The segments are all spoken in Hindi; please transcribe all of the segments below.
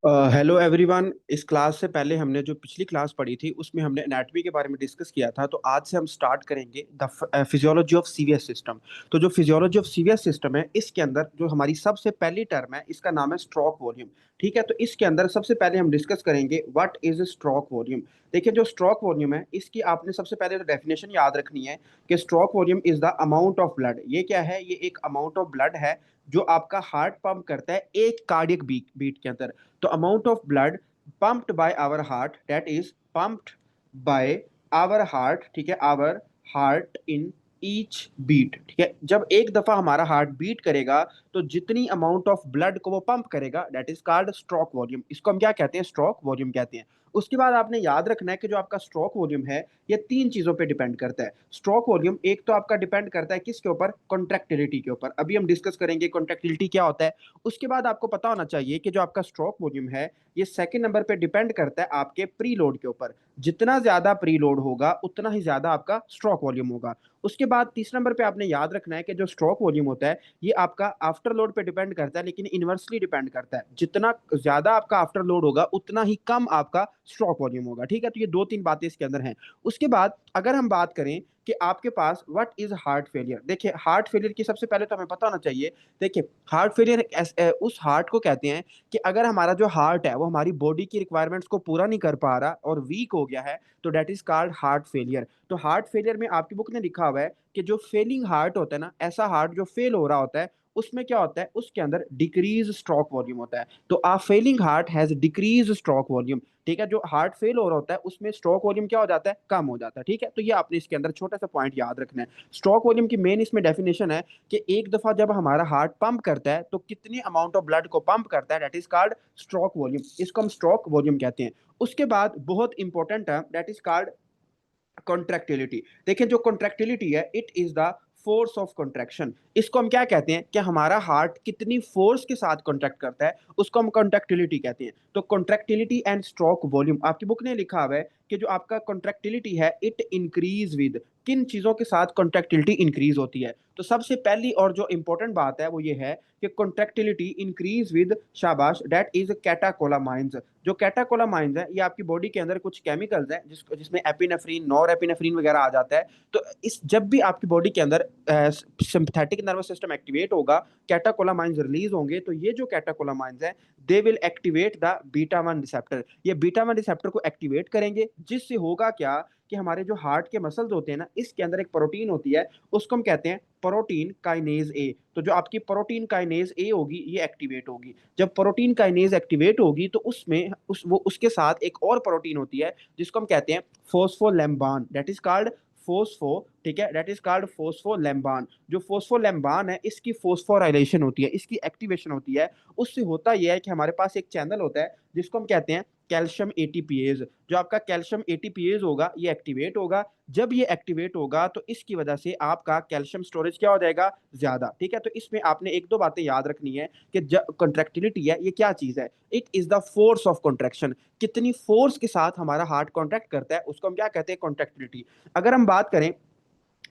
Hello everyone. इस क्लास से पहले हमने जो पिछली क्लास पढ़ी थी उसमें हमने एनाटॉमी के बारे में डिस्कस किया था। तो आज से हम स्टार्ट करेंगे the physiology of CVS system. तो जो फिजियोलॉजी ऑफ सीवीएस सिस्टम है इसके अंदर जो हमारी सबसे पहली टर्म है इसका नाम है स्ट्रोक वॉल्यूम। ठीक है, तो इसके अंदर सबसे पहले हम डिस्कस करेंगे व्हाट इज स्ट्रोक वॉल्यूम। देखिए, जो स्ट्रोक वॉल्यूम है इसकी आपने सबसे पहले तो डेफिनेशन याद रखनी है कि stroke volume is the amount of blood. ये क्या है? ये एक अमाउंट ऑफ ब्लड है जो आपका हार्ट पंप करता है एक कार्डियक बीट बीट के अंदर। तो amount of blood pumped by our heart, that is pumped by our heart, ठीक है, our heart in each beat। ठीक है, जब एक दफा हमारा हार्ट बीट करेगा तो जितनी अमाउंट ऑफ ब्लड को वो पंप करेगा that is called stroke volume. इसको हम क्या कहते हैं? स्ट्रोक वॉल्यूम कहते हैं। उसके बाद आपने याद रखना है कि जो आपका स्ट्रोक वॉल्यूम है ये तीन चीजों पे डिपेंड करता है। स्ट्रोक वॉल्यूम एक तो आपका डिपेंड करता है किसके ऊपर? कॉन्ट्रैक्टिलिटी के ऊपर। अभी हम डिस्कस करेंगे कॉन्ट्रैक्टिलिटी क्या होता है। उसके बाद आपको पता होना चाहिए कि जो आपका स्ट्रोक वॉल्यूम है ये सेकंड नंबर पे डिपेंड करता है आपके प्री लोड के ऊपर। जितना ज्यादा प्री लोड होगा उतना ही ज्यादा आपका स्ट्रोक वॉल्यूम होगा। उसके बाद तीसरे नंबर पे आपने याद रखना है कि जो स्ट्रोक वॉल्यूम होता है ये आपका आफ्टर लोड पे डिपेंड करता है, लेकिन इनवर्सली डिपेंड करता है। जितना ज्यादा आपका आफ्टर लोड होगा उतना ही कम आपका स्ट्रोक वॉल्यूम होगा। ठीक है, तो ये दो तीन बातें इसके अंदर हैं। उसके बाद अगर हम बात करें कि आपके पास व्हाट इज हार्ट फेलियर। देखिए, हार्ट फेलियर की सबसे पहले तो हमें पता होना चाहिए। देखिए, हार्ट फेलियर उस हार्ट को कहते हैं कि अगर हमारा जो हार्ट है वो हमारी बॉडी की रिक्वायरमेंट्स को पूरा नहीं कर पा रहा और वीक हो गया है तो that is called heart failure. तो हार्ट फेलियर में आपकी बुक ने लिखा हुआ है कि जो फेलिंग हार्ट होता है ना, ऐसा हार्ट जो फेल हो रहा होता है उसमें क्या होता है? उसके अंदर डिक्रीज स्ट्रोक वॉल्यूम होता है। तो a failing heart has decrease stroke volume. ठीक है, जो हार्ट फेल हो रहा होता है उसमें स्ट्रोक वॉल्यूम क्या हो जाता है? कम हो जाता है। ठीक है, तो ये आपने इसके अंदर छोटा सा पॉइंट याद रखना है। स्ट्रोक वॉल्यूम की मेन इसमें डेफिनेशन है कि एक दफा जब हमारा हार्ट पंप करता है तो कितनी अमाउंट ऑफ ब्लड को पंप करता है that is called stroke volume. इसको हम स्ट्रोक वॉल्यूम कहते हैं। उसके बाद बहुत इंपॉर्टेंट है दैट इज कॉल्ड कॉन्ट्रैक्टिलिटी। देखिए, जो कॉन्ट्रैक्टिलिटी है it is the force of contraction. इसको हम क्या कहते हैं कि हमारा हार्ट कितनी फोर्स के साथ कॉन्ट्रैक्ट करता है उसको हम कॉन्ट्रैक्टिलिटी कहते हैं। तो कॉन्ट्रैक्टिलिटी एंड स्ट्रोक वॉल्यूम आपकी बुक ने लिखा हुआ है कि जो आपका कॉन्ट्रैक्टिलिटी है इट इंक्रीज विद किन चीजों के साथ कॉन्ट्रैक्टिलिटी इंक्रीज होती है। तो सबसे पहली और जो इंपॉर्टेंट बात है वो ये है कि कॉन्ट्रैक्टिलिटी इंक्रीज विद शाबाश दैट इज कैटाकोलामाइंस। जो कैटाकोलामाइंस है ये आपकी बॉडी के अंदर कुछ केमिकल्स हैं जिसमें एपिनेफ्रीन नॉर एपिनेफ्रीन वगैरह आ जाता है। तो इस जब भी आपकी बॉडी के अंदर सिंपैथेटिक नर्वस सिस्टम एक्टिवेट होगा, कैटाकोलामाइंस रिलीज होंगे, तो ये जो कैटाकोलामाइंस है they will activate the beta one receptor. ये बीटा वन रिसेप्टर को एक्टिवेट करेंगे जिससे होगा क्या कि हमारे जो हार्ट के मसल्स होते हैं ना इसके अंदर एक प्रोटीन होती है उसको हम कहते हैं प्रोटीन काइनेज ए। तो जो आपकी प्रोटीन काइनेज ए होगी ये एक्टिवेट होगी। जब प्रोटीन काइनेज एक्टिवेट होगी तो उसमें उसके साथ एक और प्रोटीन होती है जिसको हम कहते हैं फोस्फोलैम्बान दैट इज कॉल्ड फोस्फो। ठीक है, दैट इज कॉल्ड फोस्फोलैम्बान। जो फोस्फोलैम्बान है इसकी फोस्फोराइलेशन होती है, इसकी एक्टिवेशन होती है। उससे होता यह है कि हमारे पास एक चैनल होता है जिसको हम कहते हैं कैल्शियम एटीपीएज। जो आपका कैल्शियम एटीपीएज होगा ये एक्टिवेट होगा। जब ये एक्टिवेट होगा तो इसकी वजह से आपका कैल्शियम स्टोरेज क्या हो जाएगा? ज्यादा। ठीक है, तो इसमें आपने एक दो बातें याद रखनी है कि कॉन्ट्रैक्टिलिटी है ये क्या चीज है? It is the force of contraction. कितनी फोर्स के साथ हमारा हार्ट कॉन्ट्रैक्ट करता है उसको हम क्या कहते हैं? कॉन्ट्रैक्टिलिटी। अगर हम बात करें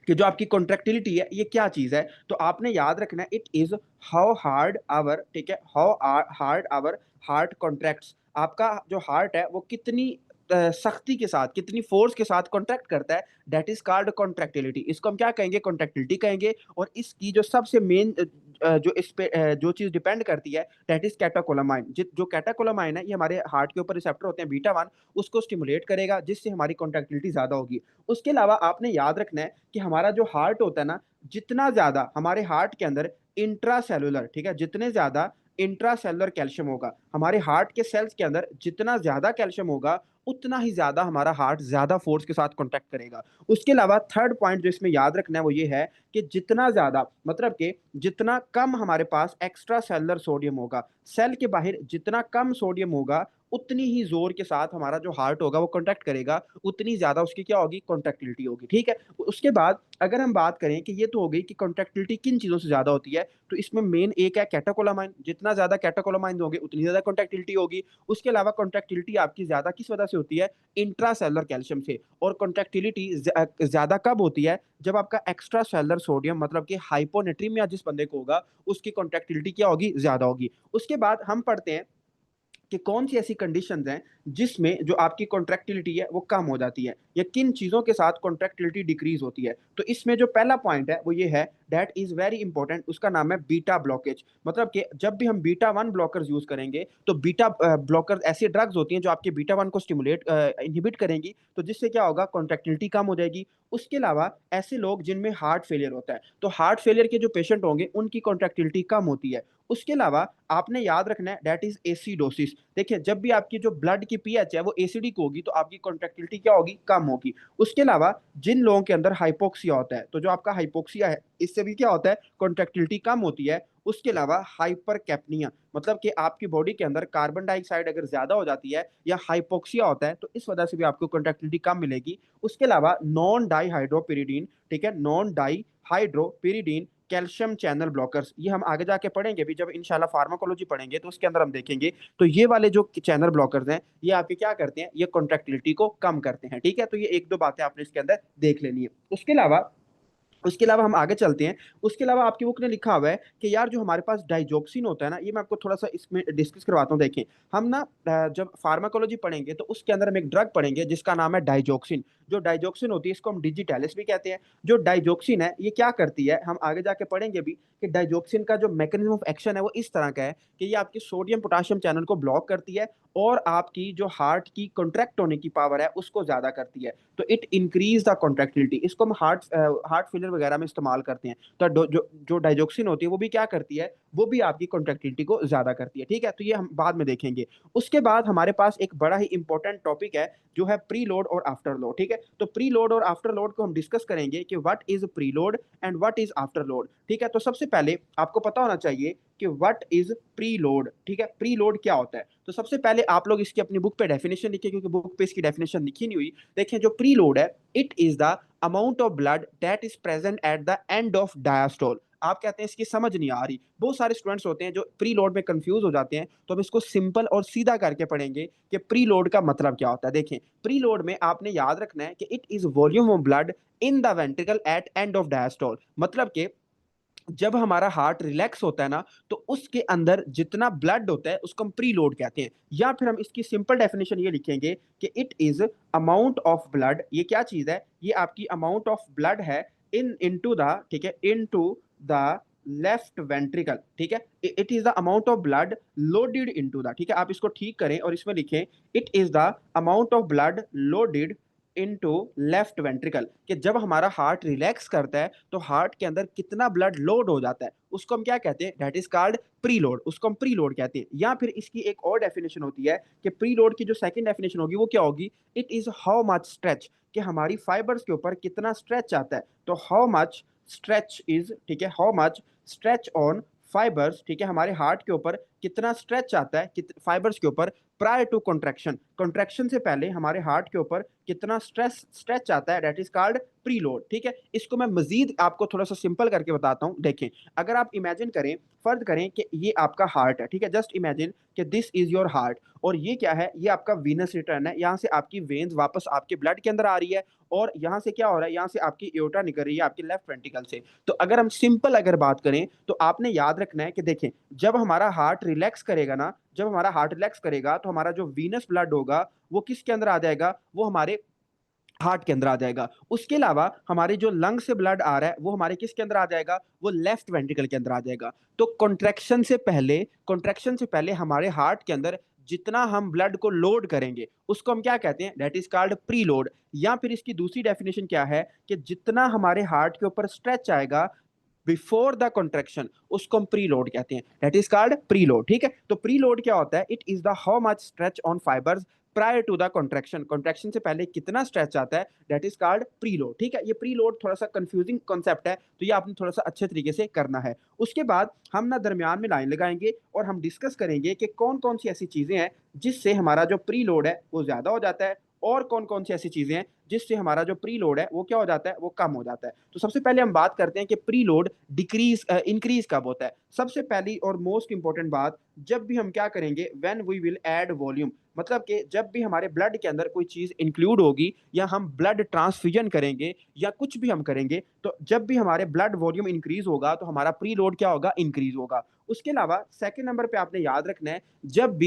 कि जो आपकी कॉन्ट्रैक्टिलिटी है ये क्या चीज है तो आपने याद रखना है it is how hard our, ठीक है, how hard our heart contracts. आपका जो हार्ट है वो कितनी सख्ती के साथ, कितनी फोर्स के साथ कॉन्ट्रैक्ट करता है दैट इज कॉल्ड कॉन्ट्रैक्टिलिटी। इसको हम क्या कहेंगे? कॉन्ट्रैक्टिलिटी कहेंगे। और इसकी जो सबसे मेन जो इस पे जो चीज डिपेंड करती है दैट इज कैटाकोलामाइन। जो कैटाकोलामाइन है ये हमारे हार्ट के ऊपर रिसेप्टर होते हैं बीटा वन, उसको स्टिमुलेट करेगा जिससे हमारी कॉन्ट्रैक्टिलिटी ज्यादा होगी। उसके अलावा आपने याद रखना है कि हमारा जो हार्ट होता है ना, जितना ज्यादा हमारे हार्ट के अंदर इंट्रासेलुलर, ठीक है, जितने ज्यादा इंट्रासेलुलर कैल्शियम होगा हमारे हार्ट के सेल्स के अंदर, जितना ज्यादा कैल्शियम होगा उतना ही ज्यादा हमारा हार्ट ज्यादा फोर्स के साथ कॉन्टैक्ट करेगा। उसके अलावा थर्ड पॉइंट जो इसमें याद रखना है वो ये है कि जितना ज्यादा मतलब कि जितना कम हमारे पास एक्स्ट्रा सेलुलर सोडियम होगा, सेल के बाहर जितना कम सोडियम होगा उतनी ही जोर के साथ हमारा जो हार्ट होगा वो कॉन्टैक्ट करेगा, उतनी ज्यादा उसकी क्या होगी? कॉन्ट्रैक्टिलिटी होगी। ठीक है, उसके बाद अगर हम बात करें कि ये तो हो गई कि कॉन्ट्रैक्टिलिटी किन चीजों से ज्यादा होती है, तो इसमें मेन एक है कैटाकोलामाइन। जितना ज्यादा कैटाकोलामाइन होंगे उतनी ज्यादा कॉन्ट्रैक्टिलिटी होगी। उसके अलावा कॉन्ट्रैक्टिलिटी आपकी ज्यादा किस वजह से होती है? इंट्रासेलुलर कैल्शियम से। और कॉन्ट्रैक्टिलिटी ज्यादा कब होती है? जब आपका एक्स्ट्रा सेलुलर सोडियम मतलब कि हाइपोनेट्रीमिया जिस बंदे को होगा उसकी कॉन्ट्रैक्टिलिटी क्या होगी? ज्यादा होगी। उसके बाद हम पढ़ते हैं कि कौन सी ऐसी कंडीशंस हैं जिसमें जो आपकी कॉन्ट्रैक्टिलिटी है वो कम हो जाती है, या किन चीजों के साथ कॉन्ट्रैक्टिलिटी डिक्रीज होती है। तो इसमें जो पहला पॉइंट है वो ये है, दैट इज वेरी इंपॉर्टेंट, उसका नाम है बीटा ब्लॉकेज। मतलब कि जब भी हम बीटा वन ब्लॉकर्स यूज करेंगे तो बीटा ब्लॉकर ऐसी ड्रग्स होती हैं जो आपके बीटा वन को स्टिमुलेट इनहिबिट करेंगी, तो जिससे क्या होगा, कॉन्ट्रैक्टिलिटी कम हो जाएगी। उसके अलावा ऐसे लोग जिनमें हार्ट फेलियर होता है, तो हार्ट फेलियर के जो पेशेंट होंगे उनकी कॉन्ट्रैक्टिलिटी कम होती है। उसके अलावा आपने याद रखना है, दैट इज एसिडोसिस। देखिए जब भी आपकी जो ब्लड की पीएच है वो एसिडिक होगी तो आपकी कॉन्ट्रैक्टिलिटी क्या होगी, कम होगी। उसके अलावा जिन लोगों के अंदर हाइपोक्सिया होता है, तो जो आपका हाइपोक्सिया है इससे भी क्या होता है, कॉन्ट्रैक्टिलिटी कम होती है। उसके अलावा हाइपर कैप्निया, मतलब कि आपकी बॉडी के अंदर कार्बन डाइऑक्साइड अगर ज्यादा हो जाती है या हाइपोक्सिया होता है तो इस वजह से भी आपको कॉन्ट्रैक्टिलिटी कम मिलेगी। उसके अलावा नॉन डाई हाइड्रोपिरिडीन, ठीक है, non dihydropyridine calcium channel blockers, ये हम आगे जाके पढ़ेंगे भी, जब इंशाल्लाह फार्माकोलॉजी पढ़ेंगे तो उसके अंदर हम देखेंगे। तो ये वाले जो चैनल ब्लॉकर्स हैं ये आपके क्या करते हैं, ये कॉन्ट्रैक्टिलिटी को कम करते हैं। ठीक है, तो ये एक दो बातें आपने इसके अंदर देख लेनी है। उसके अलावा हम आगे चलते हैं। उसके अलावा आपकी बुक ने लिखा हुआ है कि यार जो हमारे पास डाइजोक्सिन होता है ना, ये मैं आपको थोड़ा सा इसमें डिस्कस करवाता हूँ। देखें, हम ना जब फार्माकोलॉजी पढ़ेंगे तो उसके अंदर हम एक ड्रग पढ़ेंगे जिसका नाम है डाइजोक्सिन। जो डाइजोक्सिन होती है इसको हम डिजिटैलिस भी कहते हैं। जो डाइजोक्सिन है ये क्या करती है, हम आगे जाके पढ़ेंगे भी कि डाइजोक्सिन का जो मैकेनिज्म ऑफ एक्शन है वो इस तरह का है कि ये आपकी सोडियम पोटाशियम चैनल को ब्लॉक करती है और आपकी जो हार्ट की कॉन्ट्रैक्ट होने की पावर है उसको ज्यादा करती है। तो इट इंक्रीज द कॉन्ट्रैक्टिलिटी, इसको हम हार्ट फेलियर वगैरह में इस्तेमाल करते हैं। तो जो डाइजोक्सिन होती है वो भी क्या करती है, वो भी आपकी कॉन्ट्रैक्टिलिटी को ज्यादा करती है। ठीक है, तो ये हम बाद में देखेंगे। उसके बाद हमारे पास एक बड़ा ही इंपॉर्टेंट टॉपिक है जो है प्री लोड और आफ्टर लोड। ठीक है, तो प्री लोड और आफ्टर लोड को हम डिस्कस करेंगे कि what is pre load and what is after load. ठीक है, तो सबसे पहले आपको पता होना चाहिए कि व्हाट इज प्री लोड। ठीक है, प्री लोड क्या होता है, तो सबसे पहले आप लोग इसकी अपनी बुक पे डेफिनेशन लिखिए, क्योंकि बुक पे इसकी डेफिनेशन लिखी नहीं हुई। देखें, जो प्री लोड है, it is the amount of blood that is present at the end of diastole. आप कहते हैं इसकी समझ नहीं आ रही, बहुत सारे स्टूडेंट्स होते हैं जो प्री लोड में कंफ्यूज हो जाते हैं, तो हम इसको सिंपल और सीधा करके पढ़ेंगे कि प्री लोड का मतलब क्या होता है। देखें, प्री लोड में आपने याद रखना है कि it is volume of blood in the ventricle at end of diastole. मतलब कि जब हमारा हार्ट रिलैक्स होता है ना, तो उसके अंदर जितना ब्लड होता है उसको हम प्री लोड कहते हैं। या फिर हम इसकी सिंपल डेफिनेशन ये लिखेंगे कि it is amount of blood. ये क्या चीज है, ये आपकी अमाउंट ऑफ ब्लड है इन इनटू द, ठीक है, इनटू द लेफ्ट वेंट्रिकल। ठीक है, it is the amount of blood loaded into the, ठीक है, आप इसको ठीक करें और इसमें लिखें it is the amount of blood loaded into left ventricle, कि जब हमारा हार्ट रिलैक्स करता है तो हार्ट के अंदर कितना ब्लड लोड हो जाता है उसको हम क्या कहते हैं, that is called pre load, उसको हम प्री लोड कहते हैं। या फिर इसकी एक और डेफिनेशन होती है कि प्री लोड की जो सेकंड डेफिनेशन होगी वो क्या होगी, it is how much stretch, कि हमारी फाइबर्स के ऊपर कितना स्ट्रेच आता है। तो हाउ मच स्ट्रेच इज, ठीक है, how much stretch on fibres, ठीक है, हमारे हार्ट के ऊपर कितना स्ट्रेच आता है फाइबर्स के ऊपर प्रायर टू कॉन्ट्रैक्शन, कॉन्ट्रैक्शन से पहले हमारे हार्ट के ऊपर कितना स्ट्रेच आता है, that is called preload. ठीक है, इसको मैं मजीद आपको थोड़ा सा सिंपल करके बताता हूं। देखें, अगर आप इमेजिन करें, फर्ज करें कि ये आपका हार्ट है, ठीक है, जस्ट इमेजिन कि दिस इज योर हार्ट, और ये क्या है, ये आपका वीनस रिटर्न है। यहाँ से आपकी वेन्स वापस आपके ब्लड के अंदर आ रही है और यहाँ से क्या हो रहा है, यहाँ से आपकी एओर्टा निकल रही है आपके लेफ्ट वेंट्रिकल से। तो अगर हम सिंपल अगर बात करें तो आपने याद रखना है कि देखें, जब हमारा हार्ट रिलैक्स करेगा ना, जब हमारा हार्ट रिलैक्स करेगा तो हमारा जो वीनस ब्लड होगा वो किसके अंदर आ जाएगा, वो हमारे हार्ट के अंदर आ जाएगा। उसके अलावा हमारे जो लंग से ब्लड आ रहा है वो हमारे किसके अंदर आ जाएगा, वो लेफ्ट वेंट्रिकल के अंदर आ जाएगा। तो कॉन्ट्रैक्शन से पहले हमारे हार्ट के अंदर जितना हम ब्लड को लोड करेंगे उसको हम क्या कहते हैं, that is called pre load. या फिर इसकी दूसरी डेफिनेशन क्या है कि जितना हमारे हार्ट के ऊपर स्ट्रेच आएगा बिफोर द कॉन्ट्रैक्शन उसको हम प्री लोड कहते हैं, that is called preload. ठीक है, तो प्री लोड क्या होता है, it is the how much stretch on fibres prior to the contraction, contraction से पहले कितना स्ट्रेच आता है, that is called preload. ठीक है, ये प्री लोड थोड़ा सा कंफ्यूजिंग कॉन्सेप्ट है, तो ये आपने थोड़ा सा अच्छे तरीके से करना है। उसके बाद हम ना दरमियान में लाइन लगाएंगे और हम डिस्कस करेंगे कि कौन कौन सी ऐसी चीजें हैं जिससे हमारा जो प्री लोड है वो ज्यादा हो जाता है, और कौन कौन सी ऐसी चीजें हैं जिससे हमारा जो प्री लोड है वो क्या हो जाता है, वो कम हो जाता है। तो सबसे पहले हम बात करते हैं कि प्री लोड डिक्रीज इंक्रीज कब होता है। सबसे पहली और मोस्ट इंपॉर्टेंट बात, जब भी हम क्या करेंगे, when we will add volume, मतलब कि जब भी हमारे ब्लड के अंदर कोई चीज इंक्लूड होगी या हम ब्लड ट्रांसफ्यूजन करेंगे या कुछ भी हम करेंगे, तो जब भी हमारे ब्लड वॉल्यूम इंक्रीज होगा तो हमारा प्री लोड क्या होगा, इंक्रीज होगा। उसके अलावा सेकंड नंबर पे आपने याद रखना है, जब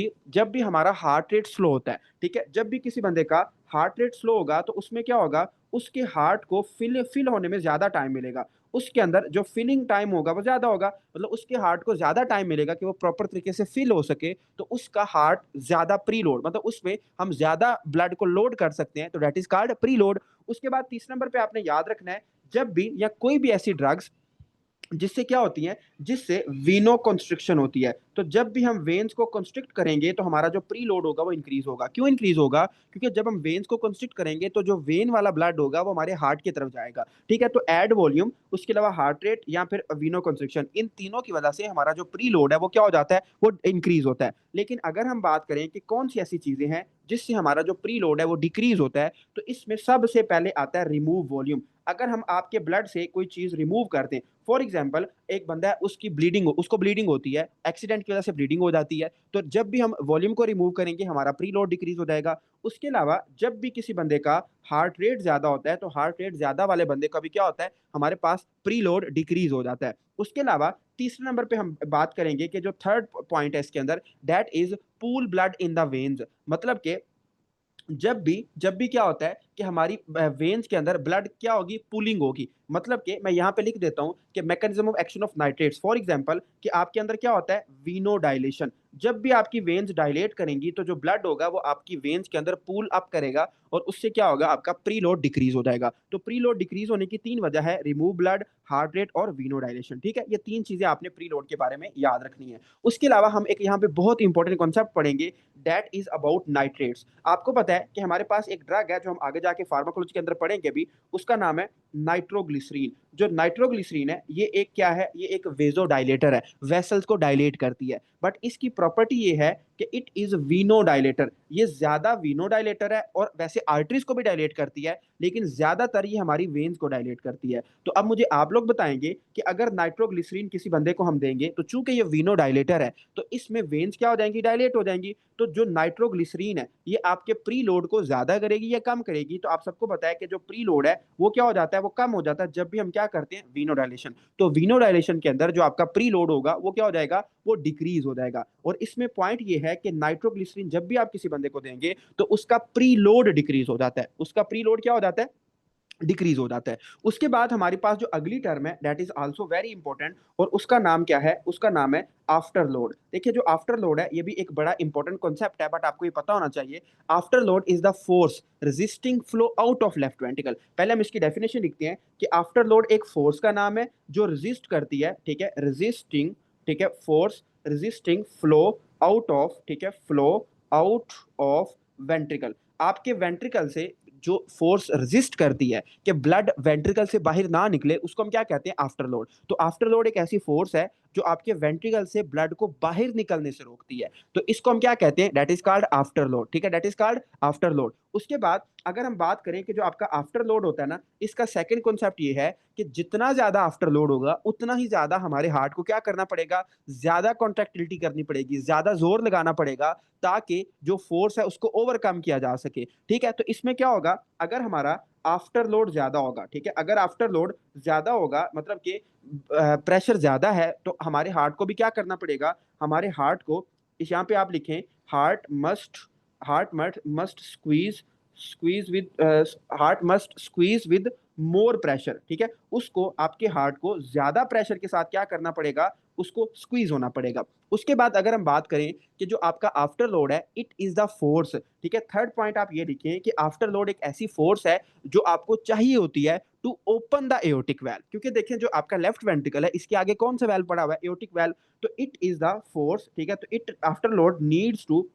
भी हमारा हार्ट रेट स्लो होता है, ठीक है, जब भी किसी बंदे का हार्ट रेट स्लो होगा तो उसमें क्या होगा, उसके हार्ट को फिल होने में ज्यादा टाइम मिलेगा, उसके अंदर जो फिलिंग टाइम होगा वो ज्यादा होगा, मतलब उसके हार्ट को ज्यादा टाइम मिलेगा कि वो प्रॉपर तरीके से फिल हो सके, तो उसका हार्ट ज्यादा प्री लोड, मतलब उसमें हम ज्यादा ब्लड को लोड कर सकते हैं, तो that is called pre load. उसके बाद तीसरे नंबर पे आपने याद रखना है, जब भी या कोई भी ऐसी ड्रग्स जिससे क्या होती है, जिससे वीनो कंस्ट्रिक्शन होती है, तो जब भी हम वेन्स को कंस्ट्रिक्ट करेंगे तो हमारा जो प्री लोड होगा वो इंक्रीज होगा। क्यों इंक्रीज होगा? क्योंकि जब हम वेन्स को कंस्ट्रिक्ट करेंगे तो जो वेन वाला ब्लड होगा वो हमारे हार्ट की तरफ जाएगा, ठीक है। तो एड वॉल्यूम, उसके अलावा हार्ट रेट या फिर वीनो कंस्ट्रिक्शन, इन तीनों की वजह से हमारा जो प्री लोड है वो क्या हो जाता है, वो इंक्रीज होता है। लेकिन अगर हम बात करें कि कौन सी ऐसी चीजें हैं जिससे हमारा जो प्री लोड है वो डिक्रीज होता है, तो इसमें सबसे पहले आता है रिमूव वॉल्यूम। अगर हम आपके ब्लड से कोई चीज रिमूव कर दें, फॉर एग्जाम्पल एक बंदा है, उसको ब्लीडिंग होती है, एक्सीडेंट की वजह से ब्लीडिंग हो जाती है, तो जब भी हम वॉल्यूम को रिमूव करेंगे हमारा प्री लोड डिक्रीज हो जाएगा। उसके अलावा जब भी किसी बंदे का हार्ट रेट ज्यादा होता है, तो हार्ट रेट ज्यादा वाले बंदे का भी क्या होता है, हमारे पास प्री लोड डिक्रीज हो जाता है। उसके अलावा तीसरे नंबर पे हम बात करेंगे कि जो थर्ड पॉइंट है इसके अंदर, that is pool blood in the veins. मतलब कि जब भी क्या होता है कि हमारी वेन्स के अंदर ब्लड क्या होगी, पुलिंग होगी। मतलब कि मैं यहाँ पे लिख देता हूँ कि mechanism of action of nitrates, for example कि आपके अंदर क्या होता है, वीनो डायलेशन। जब भी आपकी वेन्स डायलेट करेंगी तो जो ब्लड होगा वो आपकी वेन्स के अंदर पूल अप करेगा, और उससे क्या होगा, आपका प्री लोड डिक्रीज हो जाएगा। तो प्री लोड डिक्रीज होने की तीन वजह है, रिमूव ब्लड, हार्ट रेट और वीनो डायलेशन, ठीक है। ये तीन चीजें आपने प्री लोड के बारे में याद रखनी है। उसके अलावा हम एक यहाँ पे बहुत इंपॉर्टेंट कॉन्सेप्ट पढ़ेंगे, दैट इज अबाउट नाइट्रेट्स। आपको पता है कि हमारे पास एक ड्रग है जो हम आगे जाके फार्माकोलॉजी के अंदर पढ़ेंगे भी, उसका नाम है नाइट्रोग्लिसरीन। जो नाइट्रोग्लिसरीन है ये एक क्या है, ये एक वेजो डायलेटर है, वेसल्स को डायलेट करती है। बट इसकी प्रॉपर्टी ये है कि इट इज वीनो डायलेटर, ये ज्यादा वीनो डायलेटर है, और वैसे आर्टरीज को भी डायलेट करती है, लेकिन ज्यादातर ये हमारी वेन्स को डायलेट करती है। तो अब मुझे आप लोग बताएंगे कि अगर नाइट्रोग्लिसरीन किसी बंदे को हम देंगे, तो चूंकि ये वीनो डायलेटर है तो इसमें वेन्स क्या हो जाएंगी, डायलेट हो जाएंगी। तो जो नाइट्रोग्लिसरीन है ये आपके प्री लोड को ज्यादा करेगी या कम करेगी? तो आप सबको पता है कि जो प्री लोड है वो क्या हो जाता है, वो कम हो जाता है जब भी हम क्या करते हैं, वीनो डायलेशन। तो वीनो डायलेशन के अंदर जो आपका प्री लोड होगा वो क्या हो जाएगा, वो डिक्रीज हो जाएगा। और इसमें पॉइंट ये है कि नाइट्रोग्लिसरीन जब भी आप किसी बंदे को देंगे तो उसका प्री लोड डिक्रीज हो जाता है, उसका प्री लोड क्या हो जाता है, डिक्रीज हो जाता है। उसके बाद हमारे पास जो अगली टर्म है, that is also very important, और उसका नाम क्या है, उसका नाम है आफ्टर लोड। देखिए जो आफ्टर लोड है ये भी एक बड़ा इंपॉर्टेंट कॉन्सेप्ट है, बट आपको ये पता होना चाहिए। After load is the force resisting flow out of left ventricle. पहले हम इसकी डेफिनेशन लिखते हैं कि आफ्टर लोड एक फोर्स का नाम है जो रेजिस्ट करती है, ठीक है, रेजिस्टिंग, ठीक है, force resisting flow out of, ठीक है, फ्लो आउट ऑफ वेंट्रिकल। आपके वेंट्रिकल से जो फोर्स रेजिस्ट करती है कि ब्लड वेंट्रिकल से बाहर ना निकले, उसको हम क्या कहते हैं, आफ्टर लोड। तो आफ्टर लोड एक ऐसी फोर्स है जो आपके वेंट्रिकल से ब्लड को बाहर निकलने से रोकती है, तो इसको हम क्या कहते हैं, that is called after load, ठीक है, that is called after load. उसके बाद अगर हम बात करें कि जो आपका आफ्टर लोड होता है ना, इसका सेकंड कॉन्सेप्ट ये है कि जितना ज्यादा आफ्टर लोड होगा उतना ही ज्यादा हमारे हार्ट को क्या करना पड़ेगा, ज्यादा कॉन्ट्रैक्टिलिटी करनी पड़ेगी, ज्यादा जोर लगाना पड़ेगा, ताकि जो फोर्स है उसको ओवरकम किया जा सके, ठीक है। तो इसमें क्या होगा, अगर हमारा आफ्टर लोड ज्यादा होगा, ठीक है, अगर आफ्टर लोड ज्यादा होगा मतलब कि प्रेशर ज्यादा है, तो हमारे हार्ट को भी क्या करना पड़ेगा, हमारे हार्ट को, इस यहाँ पे आप लिखें, heart must heart must squeeze squeeze with heart must squeeze with more pressure, ठीक है। उसको, आपके हार्ट को ज्यादा प्रेशर के साथ क्या करना पड़ेगा, उसको स्क्वीज होना पड़ेगा। उसके बाद अगर हम बात करें कि जो आपका आफ्टर लोड है, इट इज द फोर्स, ठीक है। थर्ड पॉइंट आप ये लिखें कि आफ्टर लोड एक ऐसी फोर्स है जो आपको चाहिए होती है to open the aortic valve. क्योंकि देखें जो आपका लेफ्ट वेंट्रिकल है इसके आगे कौन सा वेल्व पड़ा हुआ है, एओर्टिक वेल्व। तो इट इज द फोर्स, ठीक है, तो it afterload needs to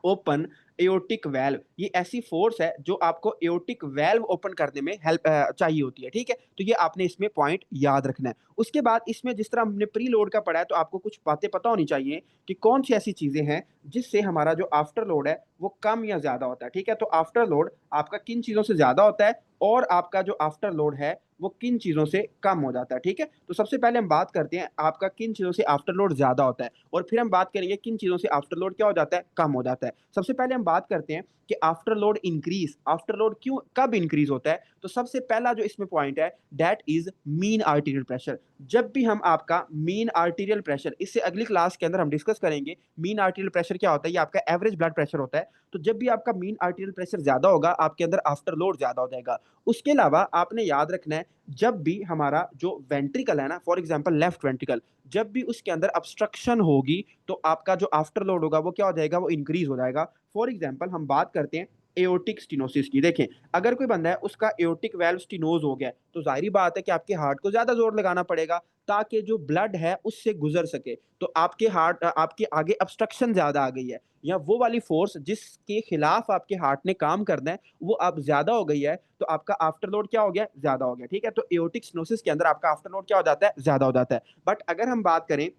open aortic valve. ये ऐसी फोर्स है जो आपको एओर्टिक वेल्व ओपन करने में हेल्प चाहिए होती है, ठीक है। तो ये आपने इसमें पॉइंट याद रखना है। उसके बाद इसमें जिस तरह हमने प्री लोड का पढ़ा है, तो आपको कुछ बातें पता होनी चाहिए कि कौन सी ऐसी चीजें हैं जिससे हमारा जो आफ्टर लोड है वो कम या ज्यादा होता है, ठीक है। तो आफ्टर लोड आपका किन चीजों से ज्यादा होता है, और आपका जो आफ्टर लोड है वो किन चीजों से कम हो जाता है। ठीक है, तो सबसे पहले हम बात करते हैं आपका किन चीजों से आफ्टर लोड ज्यादा होता है, और फिर हम बात करेंगे किन चीजों से आफ्टर लोड क्या हो जाता है, कम हो जाता है। सबसे पहले हम बात करते हैं कि after load increase, after load क्यों कब इंक्रीज होता है। तो सबसे पहला जो इसमें पॉइंट है that is mean arterial pressure. जब भी हम आपका मीन आर्टीरियल प्रेशर, इससे अगली क्लास के अंदर हम डिस्कस करेंगे मीन आर्टीरियल प्रेशर क्या होता है, ये आपका एवरेज ब्लड प्रेशर होता है। तो जब भी आपका मीन आर्टीरियल प्रेशर ज्यादा होगा आपके अंदर आफ्टर लोड ज्यादा हो जाएगा। उसके अलावा आपने याद रखना है जब भी हमारा जो वेंट्रिकल है ना, फॉर एग्जांपल लेफ्ट वेंट्रिकल, जब भी उसके अंदर ऑब्स्ट्रक्शन होगी तो आपका जो आफ्टर लोड होगा वो क्या हो जाएगा, वो इंक्रीज हो जाएगा। फॉर एग्जांपल हम बात करते हैं एओर्टिक स्टिनोसिस की। देखें, अगर कोई बंदा है उसका एओर्टिक वाल्व स्टिनोज हो गया तो जाहिर बात है कि आपके हार्ट को ज्यादा जोर लगाना पड़ेगा ताकि जो ब्लड है उससे गुजर सके। तो आपके हार्ट, आपके आगे ऑब्स्ट्रक्शन ज्यादा आ गई है, या वो वाली फोर्स जिसके खिलाफ आपके हार्ट ने काम करना है वो अब ज्यादा हो गई है, तो आपका आफ्टर लोड क्या हो गया, ज्यादा हो गया। ठीक है, तो एओर्टिक स्टिनोसिस के अंदर आपका आफ्टर लोड क्या हो जाता है, ज्यादा हो जाता है। बट अगर हम बात करें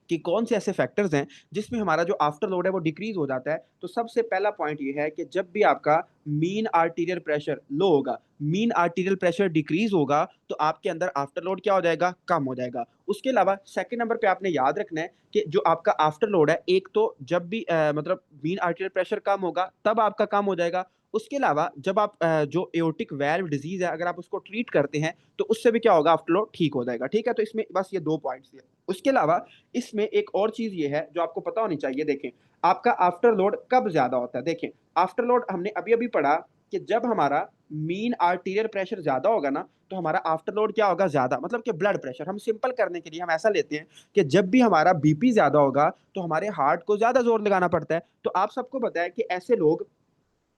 कि कौन से ऐसे फैक्टर्स हैं जिसमें हमारा जो आफ्टर लोड है वो डिक्रीज हो जाता है, तो सबसे पहला पॉइंट ये है कि जब भी आपका मीन आर्टीरियल प्रेशर लो होगा, मीन आर्टीरियल प्रेशर डिक्रीज होगा, तो आपके अंदर आफ्टर लोड क्या हो जाएगा, कम हो जाएगा। उसके अलावा सेकंड नंबर पे आपने याद रखना है कि जो आपका आफ्टर लोड है, एक तो जब भी मतलब मीन आर्टीरियल प्रेशर कम होगा तब आपका कम हो जाएगा। उसके अलावा जब आप जो एओर्टिक वाल्व डिजीज है अगर आप उसको ट्रीट करते हैं तो उससे भी क्या होगा, आफ्टर लोड ठीक हो जाएगा। ठीक है, तो इसमें बस ये दो पॉइंट्स है। उसके अलावा इसमें एक और चीज ये है जो आपको पता होनी चाहिए। देखें, आपका आफ्टर लोड कब ज्यादा होता है। देखें, आफ्टर लोड हमने अभी अभी पढ़ा कि जब हमारा मीन आर्टीरियल प्रेशर ज्यादा होगा ना तो हमारा आफ्टर लोड क्या होगा, ज्यादा, मतलब कि ब्लड प्रेशर। हम सिंपल करने के लिए हम ऐसा लेते हैं कि जब भी हमारा बीपी ज्यादा होगा तो हमारे हार्ट को ज्यादा जोर लगाना पड़ता है। तो आप सबको पता है कि ऐसे लोग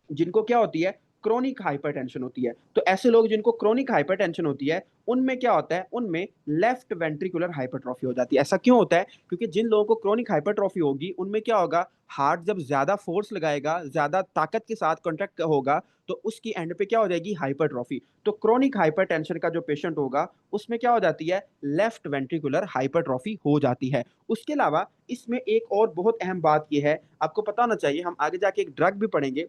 जिनको क्या होती है, क्रोनिक हाइपरटेंशन होती है, तो ऐसे लोग जिनको क्रोनिक हाइपरटेंशन होती है उनमें क्या होता है, उनमें लेफ्ट वेंट्रिकुलर हाइपरट्रॉफी हो जाती है। ऐसा क्यों होता है, क्योंकि जिन लोगों को क्रोनिक हाइपरट्रॉफी होगी उनमें क्या होगा, हार्ट जब ज्यादा फोर्स लगाएगा, ज्यादा ताकत के साथ कॉन्ट्रैक्ट होगा, तो उसकी एंड पे क्या हो जाएगी, हाइपरट्रॉफी। तो क्रोनिक हाइपरटेंशन का जो पेशेंट होगा उसमें क्या हो जाती है, लेफ्ट वेंट्रिकुलर हाइपरट्रॉफी हो जाती है। उसके अलावा इसमें एक और बहुत अहम बात यह है, आपको पता होना चाहिए, हम आगे जाके एक ड्रग भी पढ़ेंगे,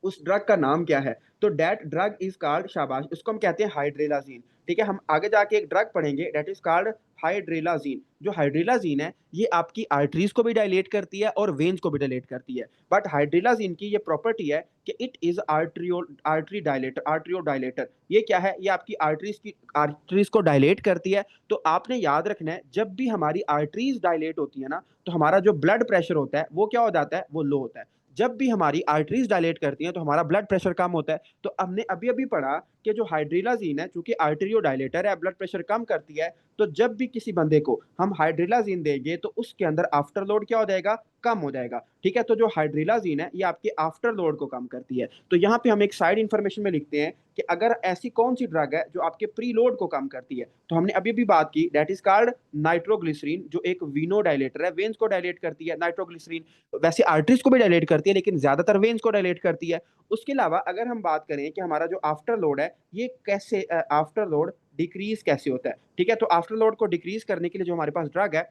उस ड्रग का नाम क्या है। तो डेट ड्रग इज कॉल्ड, शाबाश, उसको हम कहते हैं हाइड्रेलाजीन। ठीक है, हम आगे जाके एक ड्रग पढ़ेंगे डेट इज कॉल्ड हाइड्रेलाजीन। जो हाइड्रेलाजीन है ये आपकी आर्टरीज को भी डायलेट करती है और वेन्स को भी डायलेट करती है। बट हाइड्रेलाजीन की ये प्रॉपर्टी है कि it is artery dilator, atrio dilator. ये क्या है, ये आपकी आर्टरीज को डायलेट करती है। तो आपने याद रखना है जब भी हमारी आर्टरीज डायलेट होती है ना तो हमारा जो ब्लड प्रेशर होता है वो क्या हो जाता है, वो लो होता है। जब भी हमारी आर्टरीज डायलेट करती हैं तो हमारा ब्लड प्रेशर कम होता है। तो हमने अभी अभी पढ़ा कि जो हाइड्रेलाजीन है चूंकि आर्टेरियो डायलेटर है, ब्लड प्रेशर कम करती है, तो जब भी किसी बंदे को हम हाइड्रेलाजीन देंगे तो उसके अंदर आफ्टर लोड क्या हो जाएगा, कम हो जाएगा। ठीक है, तो जो हाइड्रेलाजीन है ये आपके आफ्टर लोड को कम करती है। तो यहाँ पे हम एक साइड इंफॉर्मेशन में लिखते हैं कि अगर ऐसी कौन सी ड्रग है जो आपके प्री लोड को कम करती है, तो हमने अभी भी बात की दैट इज कॉल्ड नाइट्रोग्लिसरीन, जो एक वीनो डायलेटर है, वेन्स को डायलेट करती है नाइट्रोग्लिसरीन। वैसे आर्टरीज को भी डायलेट करती है लेकिन ज्यादातर वेन्स को डायलेट करती है। उसके अलावा अगर हम बात करें कि हमारा जो आफ्टर लोड है ये कैसे, आफ्टर लोड डिक्रीज कैसे होता है। ठीक है, तो आफ्टर लोड को डिक्रीज करने के लिए जो हमारे पास ड्रग है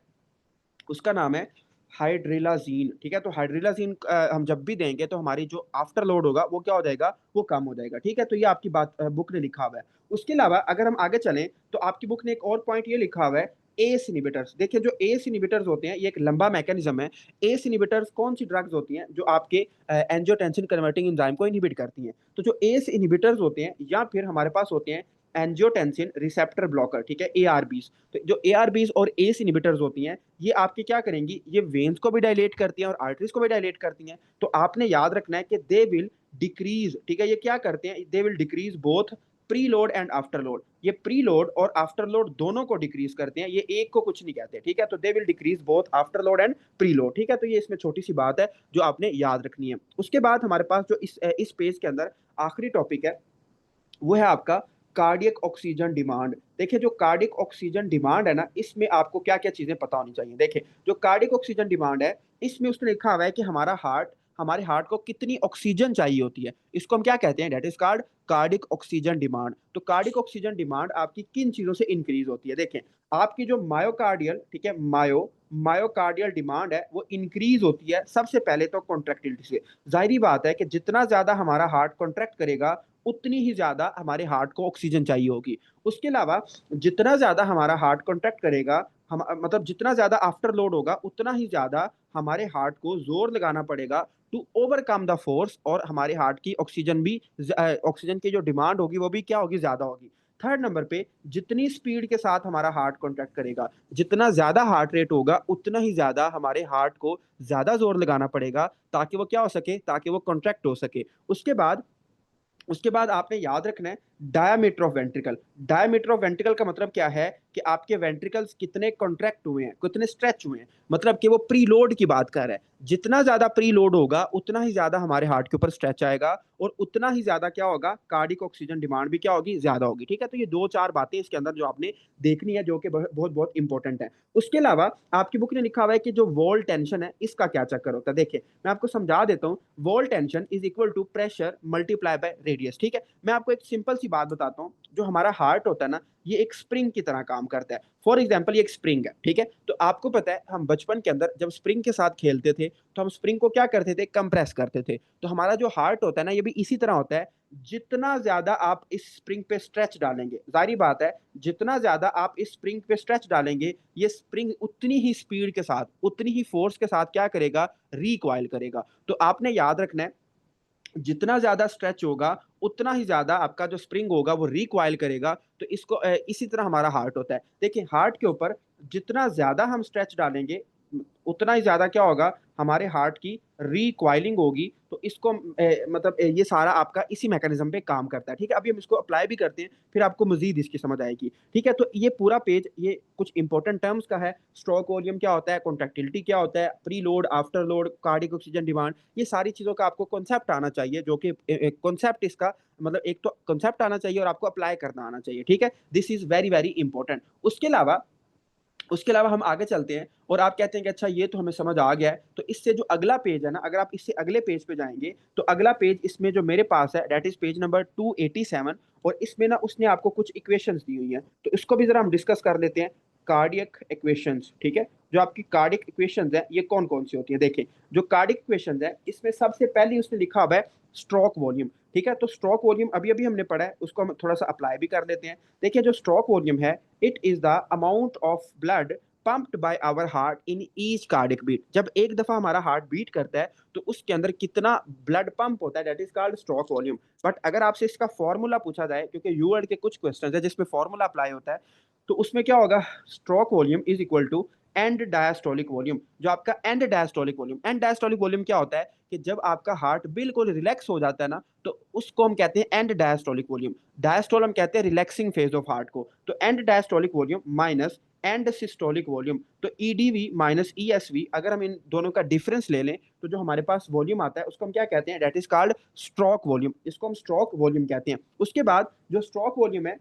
उसका नाम है हाइड्रेलाजीन। ठीक है, तो हाइड्रेलाजीन हम जब भी देंगे तो हमारी जो आफ्टर लोड होगा वो क्या हो जाएगा, वो कम हो जाएगा। ठीक है, तो ये आपकी बात बुक ने लिखा हुआ है। उसके अलावा अगर हम आगे चलें तो आपकी बुक ने एक और पॉइंट ये लिखा हुआ है, एस इनिबिटर्स। देखिए, जो एस इनिबिटर्स होते हैं ये एक लंबा मैकेनिज्म है। एस इनिबिटर्स कौन सी ड्रग्स होती हैं जो आपके एंजियोटेंसिन कन्वर्टिंग एंजाइम को इनिबिट करती हैं। तो जो एस इनिबिटर्स होते हैं या फिर हमारे पास होते हैं एंजियोटेंसिन रिसेप्टर ब्लॉकर, ठीक है, एआरबीज। तो जो एआरबीज और एस इनिबिटर्स होती हैं ये आपके क्या करेंगी, ये वेन्स को भी डायलेट करती हैं और आर्टरीज को भी डायलेट करती हैं। तो आपने याद रखना है कि दे विल डिक्रीज, ठीक है, ये क्या करते हैं, they will decrease both pre load and after load. ये प्री लोड और आफ्टर लोड दोनों को डिक्रीज करते हैं, ये एक को कुछ नहीं कहते। ठीक है, तो they will decrease both after load and pre load. ठीक है, तो ये इसमें छोटी सी बात है जो आपने याद रखनी है। उसके बाद हमारे पास जो इस पेज के अंदर आखिरी टॉपिक है वो है आपका कार्डियक ऑक्सीजन डिमांड। देखिए, जो कार्डियक ऑक्सीजन डिमांड है ना इसमें आपको क्या क्या चीजें पता होनी चाहिए। देखिए, जो कार्डियक ऑक्सीजन डिमांड है इसमें उसने लिखा हुआ है कि हमारे हार्ट को कितनी ऑक्सीजन चाहिए होती है, इसको हम क्या कहते हैं, that is called cardiac oxygen demand. तो कार्डिक ऑक्सीजन डिमांड आपकी किन चीजों से इंक्रीज होती है। देखें, आपकी जो मायोकार्डियल, ठीक है, मायोकार्डियल डिमांड है वो इंक्रीज होती है सबसे पहले तो कॉन्ट्रैक्टिलिटी से। जाहिर बात है कि जितना ज्यादा हमारा हार्ट कॉन्ट्रैक्ट करेगा उतनी ही ज्यादा हमारे हार्ट को ऑक्सीजन चाहिए होगी। उसके अलावा जितना ज्यादा हमारा हार्ट कॉन्ट्रैक्ट करेगा, हम मतलब जितना ज्यादा आफ्टर लोड होगा, उतना ही ज्यादा हमारे हार्ट को जोर लगाना पड़ेगा टू ओवरकम द फोर्स, और हमारे हार्ट की ऑक्सीजन भी ऑक्सीजन की जो डिमांड होगी वो भी क्या होगी, ज्यादा होगी। थर्ड नंबर पे, जितनी स्पीड के साथ हमारा हार्ट कॉन्ट्रैक्ट करेगा, जितना ज्यादा हार्ट रेट होगा, उतना ही ज्यादा हमारे हार्ट को ज्यादा जोर लगाना पड़ेगा ताकि वो क्या हो सके, ताकि वो कॉन्ट्रैक्ट हो सके। उसके बाद उसके बाद आपने याद रखना है diameter of ventricle. Diameter of ventricle का मतलब क्या है कि आपके वेंट्रिकल्स कितने कॉन्ट्रैक्ट हुए हैं, कितने स्ट्रेच हुए हैं, मतलब कि वो प्री लोड की बात कर रहा है। जितना ज्यादा प्री लोड होगा, उतना ही ज्यादा हमारे हार्ट के ऊपर स्ट्रेच आएगा, और उतना ही ज्यादा क्या होगा, कार्डिक ऑक्सीजन डिमांड भी क्या होगी, ज्यादा होगी। ठीक है, तो ये दो चार बातें इसके अंदर जो आपने देखनी है, जो कि बहुत बहुत इंपॉर्टेंट है। उसके अलावा आपकी बुक ने लिखा हुआ है कि जो वॉल टेंशन है, इसका क्या चक्कर होता है। देखिए, मैं आपको समझा देता हूँ। Wall tension is equal to pressure multiply by radius. ठीक है, मैं आपको एक सिंपल सी बात बताता हूँ। जो हमारा हार्ट होता है ना, ये एक स्प्रिंग की तरह काम करता है। फॉर एग्जाम्पल, ये एक स्प्रिंग है। ठीक है, तो आपको पता है हम बचपन के अंदर जब स्प्रिंग के साथ खेलते थे, तो हम स्प्रिंग को क्या करते थे, कंप्रेस करते थे। तो हमारा जो हार्ट होता है ना, ये भी इसी तरह होता है। जितना ज्यादा आप इस स्प्रिंग पे स्ट्रेच डालेंगे, जाहिर बात है, जितना ज्यादा आप इस स्प्रिंग पे स्ट्रेच डालेंगे, ये स्प्रिंग उतनी ही स्पीड के साथ, उतनी ही फोर्स के साथ क्या करेगा, रिकॉइल करेगा। तो आपने याद रखना है, जितना ज्यादा स्ट्रेच होगा, उतना ही ज्यादा आपका जो स्प्रिंग होगा वो रिकॉइल करेगा। तो इसको इसी तरह हमारा हार्ट होता है। देखिए, हार्ट के ऊपर जितना ज्यादा हम स्ट्रेच डालेंगे, उतना ही ज्यादा क्या होगा, हमारे हार्ट की रिकॉइलिंग होगी। तो इसको मतलब ये सारा आपका इसी मैकेनिज्म पे काम करता है। ठीक है, अभी हम इसको अप्लाई भी करते हैं, फिर आपको मजीद इसकी समझ आएगी। ठीक है, तो ये पूरा पेज ये कुछ इंपॉर्टेंट टर्म्स का है। स्ट्रोक वॉल्यूम क्या होता है, कॉन्ट्रैक्टिलिटी क्या होता है, pre load, after load, cardiac oxygen demand, ये सारी चीजों का आपको कॉन्सेप्ट आना चाहिए, जो कि कॉन्सेप्ट इसका मतलब एक तो कॉन्सेप्ट आना चाहिए और आपको अप्लाई करना आना चाहिए। ठीक है, this is very very important. उसके अलावा हम आगे चलते हैं, और आप कहते हैं कि अच्छा ये तो हमें समझ आ गया है। तो इससे जो अगला पेज है ना, अगर आप इससे अगले पेज पे जाएंगे, तो अगला पेज इसमें जो मेरे पास है, दैट इज पेज नंबर 287। और इसमें ना उसने आपको कुछ इक्वेशंस दी हुई हैं, तो इसको भी जरा हम डिस्कस कर लेते हैं। Cardiac equations. ठीक है, जो आपकी कार्डिक इक्वेशंस है, ये कौन कौन सी होती है। देखिए, जो कार्डिक इक्वेशंस है, इसमें सबसे पहले उसने लिखा हुआ है स्ट्रोक वॉल्यूम। ठीक है, तो स्ट्रोक वॉल्यूम अभी अभी हमने पढ़ा है, उसको हम थोड़ा सा अप्लाई भी कर लेते हैं। देखिए, जो स्ट्रोक वॉल्यूम है, it is the amount of blood pumped by our heart in each cardiac beat। जब एक दफा हमारा हार्ट बीट करता है, तो उसके अंदर कितना ब्लड पंप होता है, that is called stroke volume. But अगर आपसे इसका फॉर्मूला पूछा जाए, क्योंकि यूवर्ड के कुछ क्वेश्चन है जिसमें फॉर्मूला अप्लाई होता है, तो उसमें क्या होगा, stroke volume is equal to end diastolic volume. जो आपका एंड डायस्टोलिक वॉल्यूम क्या होता है कि जब आपका हार्ट बिल्कुल रिलैक्स हो जाता है ना, तो उसको हम कहते हैं एंड डायस्टोलिक वॉल्यूम। डायस्टोल हम कहते हैं रिलैक्सिंग फेज ऑफ हार्ट को। तो and diastolic volume minus end systolic volume. तो ईडीवी माइनस ईएसवी, अगर हम इन दोनों का डिफरेंस ले लें, तो जो हमारे पास वॉल्यूम आता है, उसको हम क्या कहते हैं, that is called stroke volume. इसको हम स्ट्रोक वॉल्यूम कहते हैं। उसके बाद जो स्ट्रोक वॉल्यूम है,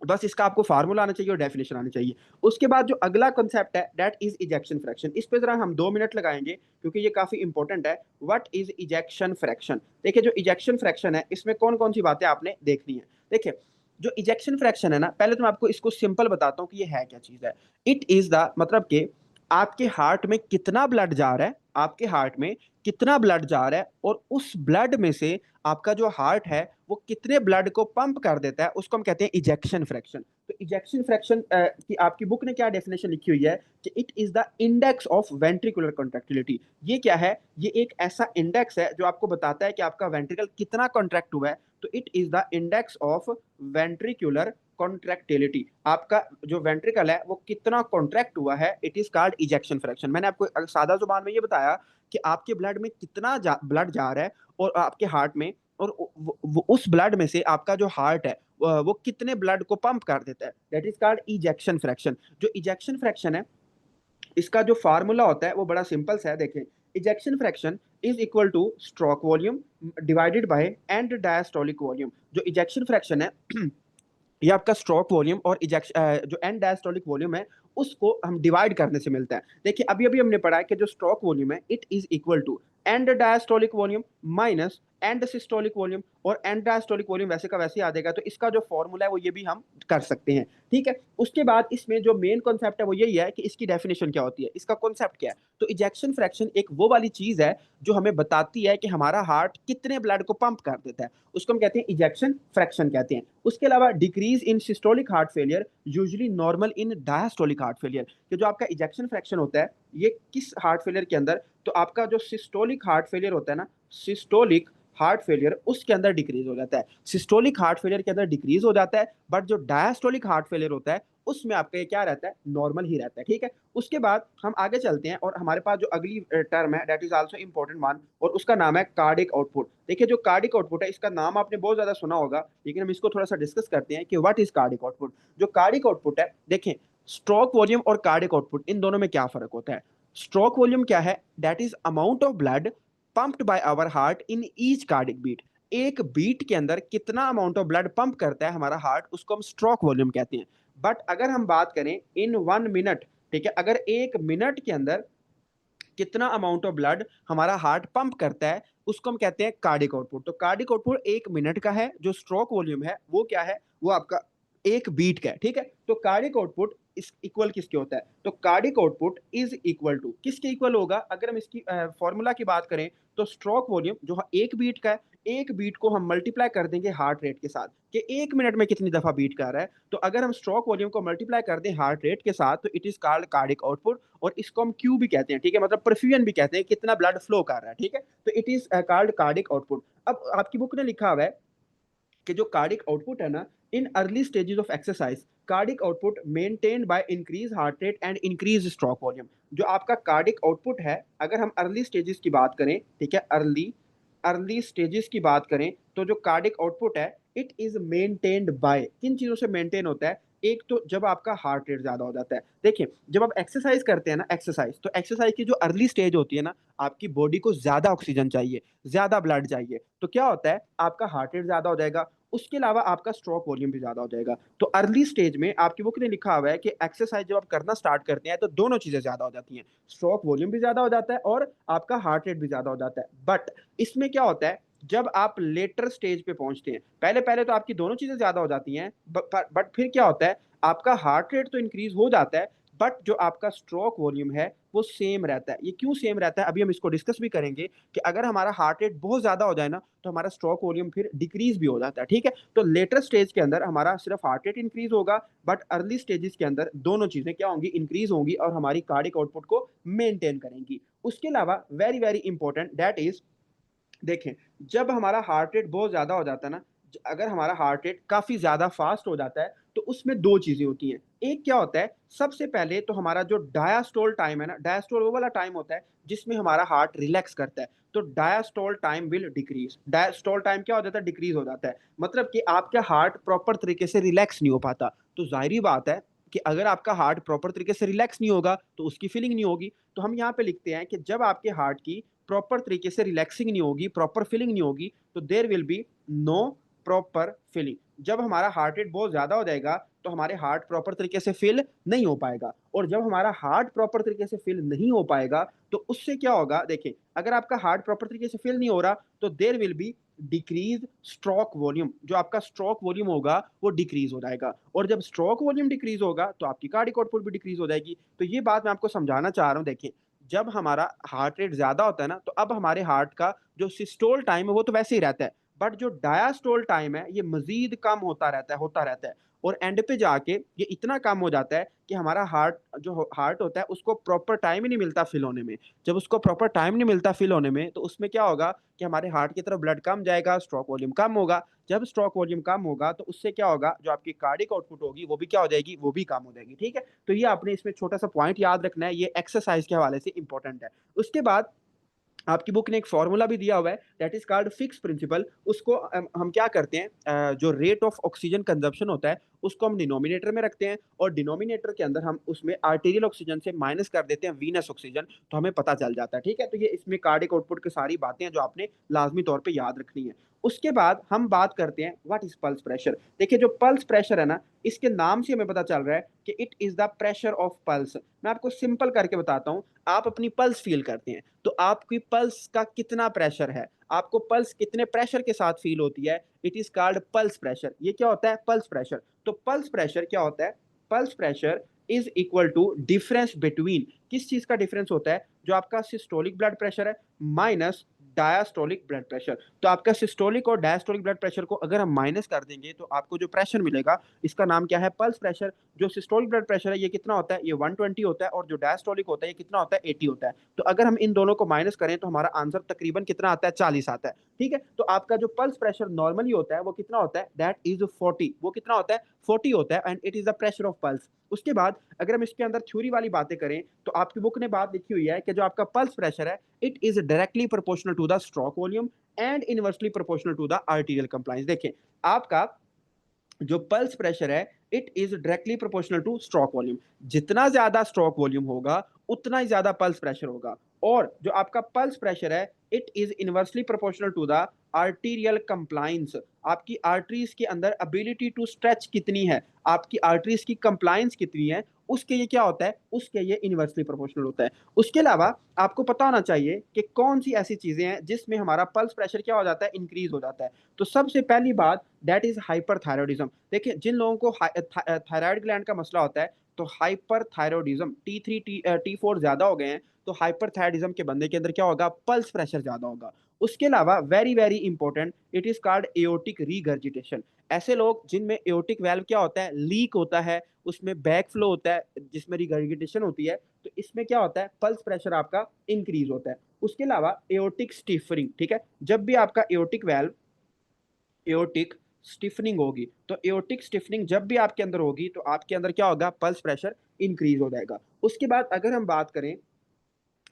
बस इसका आपको फार्मूला आना चाहिए और डेफिनेशन आनी चाहिए। उसके बाद जो अगला कंसेप्ट है, दैट इज इजेक्शन फ्रैक्शन। इस पे जरा हम 2 मिनट लगाएंगे, क्योंकि ये काफी इंपॉर्टेंट है। What is ejection fraction. देखिए, जो इजेक्शन फ्रैक्शन है, इसमें कौन कौन सी बातें आपने देखनी है। देखिए, जो इजेक्शन फ्रैक्शन है ना, पहले तो मैं आपको इसको सिंपल बताता हूँ कि ये है क्या चीज है। इट इज द मतलब कि आपके हार्ट में कितना ब्लड जा रहा है, आपके हार्ट में कितना ब्लड जा रहा है, और उस ब्लड में से आपका जो हार्ट है वो कितने ब्लड को पंप कर देता है, उसको हम कहते हैं इजेक्शन फ्रैक्शन। तो इजेक्शन फ्रैक्शन की आपकी बुक ने क्या डेफिनेशन लिखी हुई है कि it is the index of ventricular contractility. ये क्या है, ये एक ऐसा इंडेक्स है जो आपको बताता है कि आपका वेंट्रिकल कितना कॉन्ट्रैक्ट हुआ है। तो it is the index of ventricular contractility. आपका जो वेंट्रिकल है वो कितना कॉन्ट्रैक्ट हुआ है, it is called ejection fraction. मैंने आपको सादा जुबान में ये बताया कि आपके ब्लड में कितना ब्लड जा रहा है, और आपके हार्ट में, और उस ब्लड में से आपका जो हार्ट है वो कितने ब्लड को पंप कर देता है, that is called ejection fraction. जो इजेक्शन फ्रैक्शन है, इसका जो फार्मूला होता है वो बड़ा सिंपल सा है। देखें, ejection fraction is equal to stroke volume divided by and diastolic volume. जो इजेक्शन फ्रैक्शन है, ये आपका स्ट्रोक वॉल्यूम और इजेक्शन जो एंड डायस्टोलिक वॉल्यूम है, उसको हम डिवाइड करने से मिलता है। देखिए, अभी अभी हमने पढ़ा है कि जो स्ट्रोक वॉल्यूम है, it is equal to end diastolic volume minus end systolic volume, और एंड डायस्टोलिक वॉल्यूम वैसे का वैसे ही आ जाएगा। तो इसका जो फॉर्मूला है वो ये भी हम कर सकते हैं, ठीक है। उसके बाद इसमें जो मेन कॉन्सेप्ट है वो यही है कि इसकी डेफिनेशन क्या होती है, इसका कॉन्सेप्ट क्या है। तो इजेक्शन फ्रैक्शन एक वो वाली चीज है जो हमें बताती है कि हमारा हार्ट कितने ब्लड को पंप कर देता है, उसको हम कहते हैं इजेक्शन फ्रैक्शन कहते हैं। उसके अलावा decrease in systolic heart failure usually normal in diastolic heart failure, कि जो आपका इजेक्शन फ्रैक्शन होता है ये किस हार्ट फेलियर के अंदर, तो आपका जो सिस्टोलिक हार्ट फेलियर होता है ना, सिस्टोलिक हार्ट फेलियर उसके अंदर डिक्रीज हो जाता है। सिस्टोलिक हार्ट फेलियर के अंदर डिक्रीज हो जाता है, बट जो डायस्टोलिक हार्ट फेलियर होता है उसमें आपका ये क्या रहता है, नॉर्मल ही रहता है, ठीक है। उसके बाद हम आगे चलते हैं और हमारे पास जो अगली टर्म है that is also important one, और उसका नाम है कार्डिक आउटपुट। देखिए जो कार्डिक आउटपुट है इसका नाम आपने बहुत ज्यादा सुना होगा, लेकिन हम इसको थोड़ा सा डिस्कस करते हैं कि व्हाट इज कार्डिक आउटपुट। जो कार्डिक आउटपुट है, देखें स्ट्रोक वॉल्यूम और कार्डिक आउटपुट इन दोनों में क्या फर्क होता है। स्ट्रोक वॉल्यूम क्या है, that is amount of blood pumped by our heart in each cardiac beat. एक बीट के अंदर कितना अमाउंट ऑफ ब्लड पंप करता है हमारा हार्ट, उसको हम स्ट्रोक वॉल्यूम कहते हैं। बट अगर हम बात करें इन 1 मिनट, ठीक है, अगर 1 मिनट के अंदर कितना अमाउंट ऑफ ब्लड हमारा हार्ट पंप करता है उसको हम कहते हैं कार्डिक आउटपुट। तो कार्डिक आउटपुट 1 मिनट का है, जो स्ट्रोक वॉल्यूम है वो क्या है, वो आपका 1 बीट का है, ठीक है। तो कार्डिक आउटपुट इस इक्वल किसके होता है, तो cardiac output is equal to किसके इक्वल होगा, अगर हम इसकी फॉर्मूला की बात करें तो स्ट्रोक वॉल्यूम जो 1 बीट का है, 1 बीट को हम मल्टीप्लाई कर देंगे हार्ट रेट के साथ कि 1 मिनट में कितनी दफा बीट कर रहा है। तो अगर हम स्ट्रोक वॉल्यूम को मल्टीप्लाई कर दें हार्ट रेट के साथ तो it is called cardiac output, और इसको हम क्यू भी कहते हैं, ठीक है, मतलब परफ्यूजन भी कहते हैं, कितना ब्लड फ्लो कर रहा है, ठीक है। तो it is called cardiac output. अब आपकी बुक ने लिखा हुआ है कि जो कार्डिक आउटपुट है ना, in early stages of exercise cardiac output maintained by increase heart rate and increase stroke volume. जो आपका कार्डिक आउटपुट है, अगर हम अर्ली स्टेजेस की बात करें, ठीक है, अर्ली अर्ली स्टेजेस की बात करें तो जो कार्डिक आउटपुट है इट इज मेंटेन्ड बाय, किन चीजों से मेंटेन होता है, एक तो जब आपका हार्ट रेट ज्यादा हो जाता है। देखिए जब आप एक्सरसाइज करते हैं ना, एक्सरसाइज तो एक्सरसाइज की जो अर्ली स्टेज होती है ना, आपकी बॉडी को ज्यादा ऑक्सीजन चाहिए, ज्यादा ब्लड चाहिए, तो क्या होता है आपका हार्ट रेट ज्यादा हो जाएगा, उसके अलावा आपका स्ट्रोक वॉल्यूम भी ज्यादा हो जाएगा। तो अर्ली स्टेज में आपकी बुक ने लिखा हुआ है कि एक्सरसाइज जब आप करना स्टार्ट करते हैं तो दोनों चीजें ज्यादा हो जाती हैं, स्ट्रोक वॉल्यूम भी ज्यादा हो जाता है और आपका हार्ट रेट भी ज्यादा हो जाता है। बट इसमें क्या होता है, जब आप लेटर स्टेज पे पहुंचते हैं, पहले पहले तो आपकी दोनों चीजें ज्यादा हो जाती हैं, बट फिर क्या होता है आपका हार्ट रेट तो इंक्रीज हो जाता है, बट जो आपका स्ट्रोक वॉल्यूम है वो सेम रहता है। ये क्यों सेम रहता है, अभी हम इसको डिस्कस भी करेंगे कि अगर हमारा हार्ट रेट बहुत ज्यादा हो जाए ना तो हमारा स्ट्रोक वॉल्यूम फिर डिक्रीज भी हो जाता है, ठीक है। तो लेटर स्टेज के अंदर हमारा सिर्फ हार्ट रेट इंक्रीज होगा, बट अर्ली स्टेजेस के अंदर दोनों चीजें क्या होंगी, इंक्रीज होंगी और हमारी कार्डिक आउटपुट को मेंटेन करेंगी। उसके अलावा very very important that is, देखें जब हमारा हार्ट रेट बहुत ज्यादा हो जाता है ना, अगर हमारा हार्ट रेट काफी ज्यादा फास्ट हो जाता है तो उसमें दो चीजें होती हैं। एक क्या होता है, सबसे पहले तो हमारा जो डायास्टोल टाइम है ना, डायास्टोल वो वाला टाइम होता है जिसमें हमारा हार्ट रिलैक्स करता है, तो डायास्टोल टाइम विल डिक्रीज। डायास्टोल टाइम क्या हो जाता है, डिक्रीज हो जाता है, मतलब कि आपका हार्ट प्रॉपर तरीके से रिलैक्स नहीं हो पाता। तो जाहिर बात है कि अगर आपका हार्ट प्रॉपर तरीके से रिलैक्स नहीं होगा तो उसकी फीलिंग नहीं होगी। तो हम यहाँ पे लिखते हैं कि जब आपके हार्ट की प्रॉपर तरीके से रिलैक्सिंग नहीं होगी, प्रॉपर फीलिंग नहीं होगी, तो there will be no proper feeling. जब हमारा हार्ट रेट बहुत ज्यादा हो जाएगा तो हमारे हार्ट प्रॉपर तरीके से फिल नहीं हो पाएगा, और जब हमारा हार्ट प्रॉपर तरीके से फिल नहीं हो पाएगा तो उससे क्या होगा, देखिए अगर आपका हार्ट प्रॉपर तरीके से फिल नहीं हो रहा तो there will be decrease stroke volume, जो आपका स्ट्रोक वॉल्यूम होगा वो डिक्रीज हो जाएगा, और जब स्ट्रोक वॉल्यूम डिक्रीज होगा तो आपकी कार्डिक आउटपुट भी डिक्रीज हो जाएगी। तो ये बात मैं आपको समझाना चाह रहा हूँ। देखिए जब हमारा हार्ट रेट ज्यादा होता है ना तो अब हमारे हार्ट का जो सिस्टोल टाइम है वो तो वैसे ही रहता है, बट जो डायास्टोल टाइम है ये मजीद कम होता रहता है, होता रहता है, और एंड पे जाके ये इतना कम हो जाता है कि हमारा हार्ट जो हार्ट होता है उसको प्रॉपर टाइम ही नहीं मिलता फिल होने में। जब उसको प्रॉपर टाइम नहीं मिलता फिल होने में तो उसमें क्या होगा कि हमारे हार्ट की तरफ ब्लड कम जाएगा, स्ट्रोक वॉल्यूम कम होगा। जब स्ट्रोक वॉल्यूम कम होगा तो उससे क्या होगा, जो आपकी कार्डिक आउटपुट होगी वो भी क्या हो जाएगी, वो भी कम हो जाएगी, ठीक है। तो ये आपने इसमें छोटा सा पॉइंट याद रखना है, ये एक्सरसाइज के हवाले से इंपॉर्टेंट है। उसके बाद आपकी बुक ने एक फॉर्मूला भी दिया हुआ है that is called Fick's principle. उसको हम क्या करते हैं, जो रेट ऑफ ऑक्सीजन कंजप्शन होता है उसको हम डिनोमिनेटर में रखते हैं, और डिनोमिनेटर के अंदर हम उसमें आर्टेरियल ऑक्सीजन से माइनस कर देते हैं वीनस ऑक्सीजन, तो हमें पता चल जाता है, ठीक है। तो ये इसमें कार्डिक आउटपुट की सारी बातें हैं जो आपने लाजमी तौर पे याद रखनी है। उसके बाद हम बात करते हैं व्हाट इज पल्स प्रेशर। देखिए जो पल्स प्रेशर है ना, इसके नाम से हमें पता चल रहा है कि it is the pressure of pulse. मैं आपको सिंपल करके बताता हूँ, आप अपनी पल्स फील करते हैं तो आपकी पल्स का कितना प्रेशर है, आपको पल्स कितने प्रेशर के साथ फील होती है, it is called pulse pressure. ये क्या होता है? Pulse pressure. तो पल्स प्रेशर क्या होता है? Pulse pressure is equal to difference between, किस चीज का डिफरेंस होता है? जो आपका सिस्टोलिक ब्लड प्रेशर है माइनस डायस्टोलिक ब्लड प्रेशर। तो आपका सिस्टोलिक और डायस्टोलिक ब्लड प्रेशर को अगर हम माइनस कर देंगे तो आपको जो प्रेशर मिलेगा इसका नाम क्या है? Pulse pressure. जो सिस्टोलिक ब्लड प्रेशर है ये कितना होता है? ये 120 होता है, और जो डायस्टोलिक होता है ये कितना होता है? 80 होता है। तो अगर हम इन दोनों को माइनस करें तो हमारा आंसर तकरीबन कितना आता है? 40 आता है। ठीक है, तो आपका जो पल्स प्रेशर नॉर्मली होता है वो कितना होता है? That is 40। वो कितना होता है? 40 होता है, and it is the pressure of pulse. उसके बाद अगर हम इसके अंदर थ्योरी वाली बातें करें तो आपकी बुक ने बात लिखी हुई है कि जो आपका पल्स प्रेशर है it is directly proportional to the stroke volume and inversely proportional to the arterial compliance. देखिए आपका जो पल्स प्रेशर है it is directly proportional to stroke volume. जितना ज्यादा स्ट्रोक वॉल्यूम होगा उतना ही ज्यादा पल्स प्रेशर होगा, और जो आपका पल्स प्रेशर है it is inversely proportional to the arterial compliance. आपकी आर्टरीज के अंदर एबिलिटी टू स्ट्रेच कितनी है, आपकी आर्टरीज की कंप्लायंस कितनी है, उसके ये क्या होता है? उसके ये इनवर्सली प्रोपोर्शनल होता है। उसके अलावा आपको पता होना चाहिए कि कौन सी ऐसी चीजें हैं जिसमें हमारा पल्स प्रेशर क्या हो जाता है? इंक्रीज हो जाता है। तो सबसे पहली बात दैट इज हाइपरथायरॉयडिज्म। देखिए जिन लोगों को थायराइड ग्लैंड का मसला होता है तो हाइपरथायरॉयडिज्म T3 T4 ज्यादा हो गए हैं तो हाइपरथायरॉयडिज्म के बंदे के अंदर क्या होगा? पल्स प्रेशर ज्यादा होगा। उसके अलावा very very important, it is called aortic regurgitation. ऐसे लोग जिनमें एओर्टिक वाल्व क्या होता है? लीक होता है, उसमें बैक फ्लो होता है जिसमें रिगर्जिटेशन होती है, तो इसमें क्या होता है? पल्स प्रेशर आपका इंक्रीज होता है। उसके अलावा एओर्टिक स्टिफनिंग, ठीक है, जब भी आपका एओर्टिक वाल्व एओर्टिक स्टिफनिंग होगी तो एओर्टिक स्टिफनिंग जब भी आपके अंदर होगी तो आपके अंदर क्या होगा? पल्स प्रेशर इंक्रीज हो जाएगा। उसके बाद अगर हम बात करें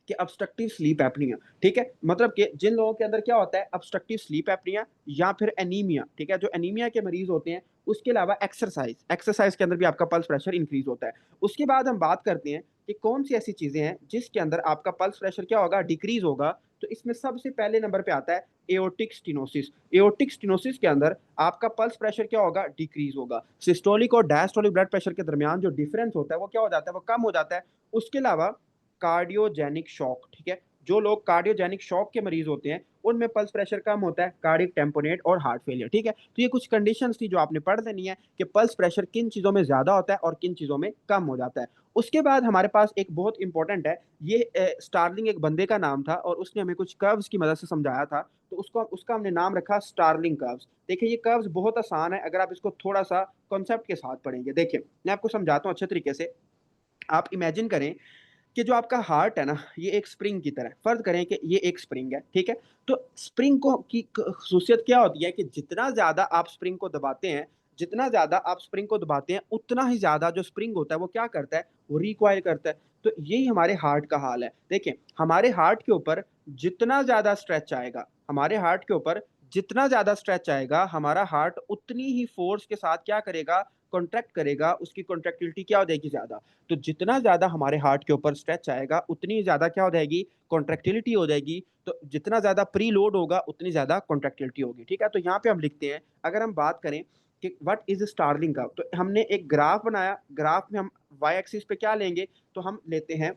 कि ऑब्स्ट्रक्टिव स्लीप एपनिया, ठीक है, मतलब कि जिन लोगों के अंदर क्या होता है? ऑब्स्ट्रक्टिव स्लीप एपनिया या फिर एनीमिया, ठीक है, जो एनीमिया के मरीज होते हैं। उसके अलावा एक्सरसाइज के अंदर भी आपका पल्स प्रेशर इंक्रीज होता है। उसके बाद हम बात करते हैं कि कौन सी ऐसी चीजें हैं जिसके अंदर आपका पल्स प्रेशर क्या होगा? डिक्रीज होगा। तो इसमें सबसे पहले नंबर पे आता है एओर्टिक स्टेनोसिस। एओर्टिक स्टेनोसिस के अंदर आपका पल्स प्रेशर क्या होगा? डिक्रीज होगा। सिस्टोलिक और डायस्टोलिक ब्लड प्रेशर के दरमियान जो डिफरेंस होता है वो क्या हो जाता है? वो कम हो जाता है। उसके अलावा कार्डियोजेनिक शॉक, ठीक है, जो लोग कार्डियोजेनिक शॉक के मरीज होते हैं उनमें पल्स प्रेशर कम होता है, कार्डिक टेम्पोनेट और हार्ट फेलियर। ठीक है, तो ये कुछ कंडीशंस थी जो आपने पढ़ लेनी है कि पल्स प्रेशर किन चीजों में ज्यादा होता है और किन चीजों में कम हो जाता है। उसके बाद हमारे पास एक बहुत इंपॉर्टेंट है, ये स्टार्लिंग एक बंदे का नाम था और उसने हमें कुछ कर्व्स की मदद से समझाया था, तो उसको उसका हमने नाम रखा स्टार्लिंग कर्व्स। देखिए ये कर्व्स बहुत आसान है अगर आप इसको थोड़ा सा कॉन्सेप्ट के साथ पढ़ेंगे। देखिए मैं आपको समझाता हूँ अच्छे तरीके से। आप इमेजिन करें कि जो आपका हार्ट है ना ये एक स्प्रिंग की तरह, फर्ज करें कि ये एक स्प्रिंग है, ठीक है। तो स्प्रिंग को की खासियत क्या होती है कि जितना ज्यादा आप स्प्रिंग को दबाते हैं, जितना ज्यादा आप स्प्रिंग को दबाते हैं उतना ही ज्यादा जो स्प्रिंग होता है वो क्या करता है? वो रिकॉइल करता है। तो यही हमारे हार्ट का हाल है। देखिए हमारे हार्ट के ऊपर जितना ज्यादा स्ट्रेच आएगा, हमारे हार्ट के ऊपर जितना ज्यादा स्ट्रेच आएगा हमारा हार्ट उतनी ही फोर्स के साथ क्या करेगा? कॉन्ट्रैक्ट करेगा, उसकी कॉन्ट्रैक्टिलिटी क्या हो जाएगी? ज्यादा। तो जितना ज्यादा हमारे हार्ट के ऊपर स्ट्रेच आएगा उतनी ज्यादा क्या हो जाएगी? कॉन्ट्रैक्टिलिटी हो जाएगी। तो जितना ज्यादा प्री लोड होगा उतनी ज्यादा कॉन्ट्रैक्टिलिटी होगी। ठीक है, तो यहाँ पे हम लिखते हैं, अगर हम बात करें कि व्हाट इज स्टार्लिंग कर्व, तो हमने एक ग्राफ बनाया। ग्राफ में हम वाई एक्सिस पे क्या लेंगे? तो हम लेते हैं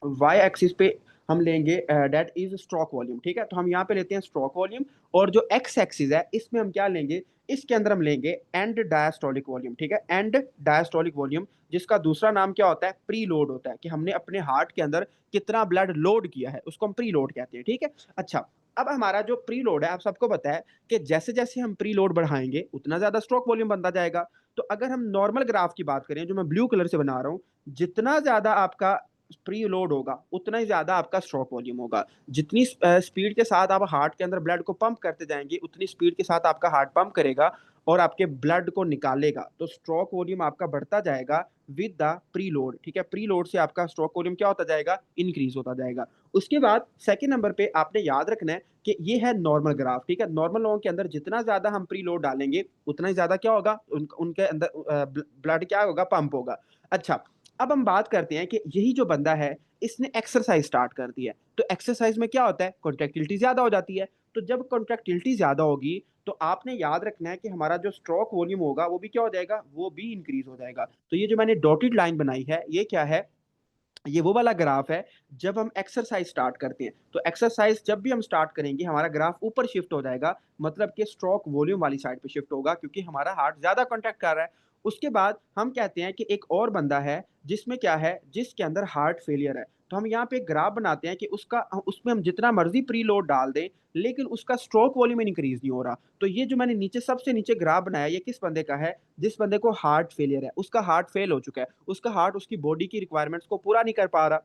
वाई एक्सिस पे हम लेंगे डेट इज स्ट्रोक वॉल्यूम। ठीक है, तो हम यहाँ पे लेते हैं स्ट्रोक वॉल्यूम, और जो एक्स एक्सिस है इसमें हम क्या लेंगे? इसके अंदर हम लेंगे एंड डायस्टोलिक वॉल्यूम। ठीक है, एंड डायस्टोलिक वॉल्यूम, जिसका दूसरा नाम क्या होता है? प्री लोड होता है, कि हमने अपने हार्ट के अंदर कितना ब्लड लोड किया है उसको हम प्री लोड कहते हैं। ठीक है, अच्छा, अब हमारा जो प्री लोड है आप सबको पता है कि जैसे जैसे हम प्री लोड बढ़ाएंगे उतना ज्यादा स्ट्रोक वॉल्यूम बनता जाएगा। तो अगर हम नॉर्मल ग्राफ की बात करें जो मैं ब्लू कलर से बना रहा हूँ, जितना ज्यादा आपका प्री लोड होगा उतना ही ज्यादा आपका स्ट्रोक वॉल्यूम होगा। जितनी स्पीड के साथ आप हार्ट के अंदर ब्लड को पंप करते जाएंगे उतनी स्पीड के साथ आपका हार्ट पंप करेगा और आपके ब्लड को निकालेगा, तो स्ट्रोक वॉल्यूम आपका बढ़ता जाएगा विद द प्री लोड। ठीक है, प्री लोड से आपका स्ट्रोक वॉल्यूम क्या होता जाएगा? इंक्रीज होता जाएगा। उसके बाद सेकंड नंबर पे आपने याद रखना है कि ये है नॉर्मल ग्राफ। ठीक है, नॉर्मल लोगों के अंदर जितना ज्यादा हम प्री लोड डालेंगे उतना ही ज्यादा क्या होगा? उनके अंदर ब्लड क्या होगा? पंप होगा। अच्छा, अब हम बात करते हैं कि यही जो बंदा है इसने एक्सरसाइज स्टार्ट कर दी है, तो एक्सरसाइज में क्या होता है? कॉन्ट्रैक्टिलिटी ज्यादा हो जाती है। तो जब कॉन्ट्रैक्टिलिटी ज्यादा होगी तो आपने याद रखना है कि हमारा जो स्ट्रोक वॉल्यूम होगा वो भी क्या हो जाएगा, वो भी इंक्रीज हो जाएगा। तो ये जो मैंने डॉटेड लाइन बनाई है ये क्या है, ये वो वाला ग्राफ है जब हम एक्सरसाइज स्टार्ट करते हैं। तो एक्सरसाइज जब भी हम स्टार्ट करेंगे हमारा ग्राफ ऊपर शिफ्ट हो जाएगा, मतलब कि स्ट्रोक वॉल्यूम वाली साइड पे शिफ्ट होगा क्योंकि हमारा हार्ट ज्यादा कॉन्ट्रैक्ट कर रहा है। उसके बाद हम कहते हैं कि एक और बंदा है जिसमें क्या है, जिसके अंदर हार्ट फेलियर है। तो हम यहाँ पे एक ग्राफ बनाते हैं कि उसका, उसमें हम जितना मर्जी प्री लोड डाल दें लेकिन उसका स्ट्रोक वॉल्यूम इंक्रीज नहीं हो रहा। तो ये जो मैंने नीचे सबसे नीचे ग्राफ बनाया ये किस बंदे का है, जिस बंदे को हार्ट फेलियर है, उसका हार्ट फेल हो चुका है, उसका हार्ट उसकी बॉडी की रिक्वायरमेंट्स को पूरा नहीं कर पा रहा।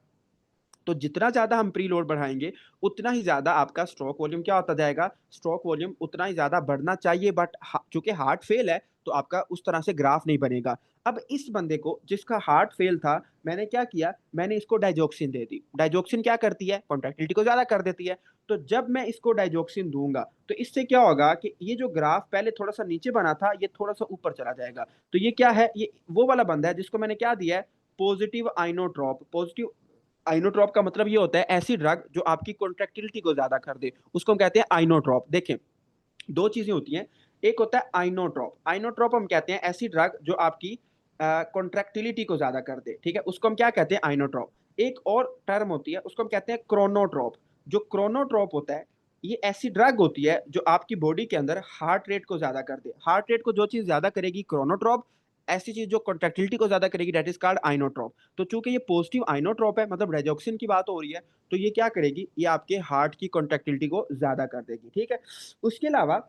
तो जितना ज्यादा हम प्री लोड बढ़ाएंगे उतना ही ज्यादा आपका स्ट्रोक वॉल्यूम क्या होता जाएगा, स्ट्रोक वॉल्यूम उतना ही ज्यादा बढ़ना चाहिए। बट चूंकि हार्ट फेल है तो आपका उस तरह से ग्राफ नहीं बनेगा। अब इस बंदे को जिसका हार्ट फेल था, मैंने क्या किया, मैंने इसको डाइजोक्सिन दे दी। डाइजोक्सिन क्या करती है, कॉन्ट्रैक्टिलिटी को ज्यादा कर देती है। तो जब मैं इसको डाइजोक्सिन दूंगा तो इससे क्या होगा कि ये जो ग्राफ पहले थोड़ा सा नीचे बना था ये थोड़ा सा ऊपर चला जाएगा। तो ये क्या है, ये वो वाला बंदा है जिसको मैंने क्या दिया है, पॉजिटिव आइनोट्रॉप। पॉजिटिव आइनोट्रॉप का मतलब ये होता है ऐसी ड्रग जो आपकी कॉन्ट्रैक्टिलिटी को ज्यादा कर दे, उसको हम कहते हैं आइनोट्रॉप। देखें, दो चीजें होती हैं, एक होता है आइनोट्रॉप। आइनोट्रॉप हम कहते हैं ऐसी ड्रग जो आपकी कॉन्ट्रैक्टिलिटी को ज्यादा कर दे, ठीक है, उसको हम क्या कहते हैं, आइनोट्रॉप। एक और टर्म होती है उसको हम कहते हैं क्रोनोट्रॉप। जो क्रोनोट्रॉप होता है ये ऐसी ड्रग होती है जो आपकी बॉडी के अंदर हार्ट रेट को ज्यादा कर दे। हार्ट रेट को जो चीज ज्यादा करेगी क्रोनोट्रॉप, ऐसी चीज जो कॉन्ट्रैक्टिलिटी को ज्यादा करेगी डेट इज कॉल्ड आइनोट्रॉप। तो चूंकि ये पॉजिटिव आइनोट्रॉप है मतलब रेजोक्सिन की बात हो रही है, तो ये क्या करेगी, ये आपके हार्ट की कॉन्ट्रैक्टिलिटी को ज्यादा कर देगी, ठीक है। उसके अलावा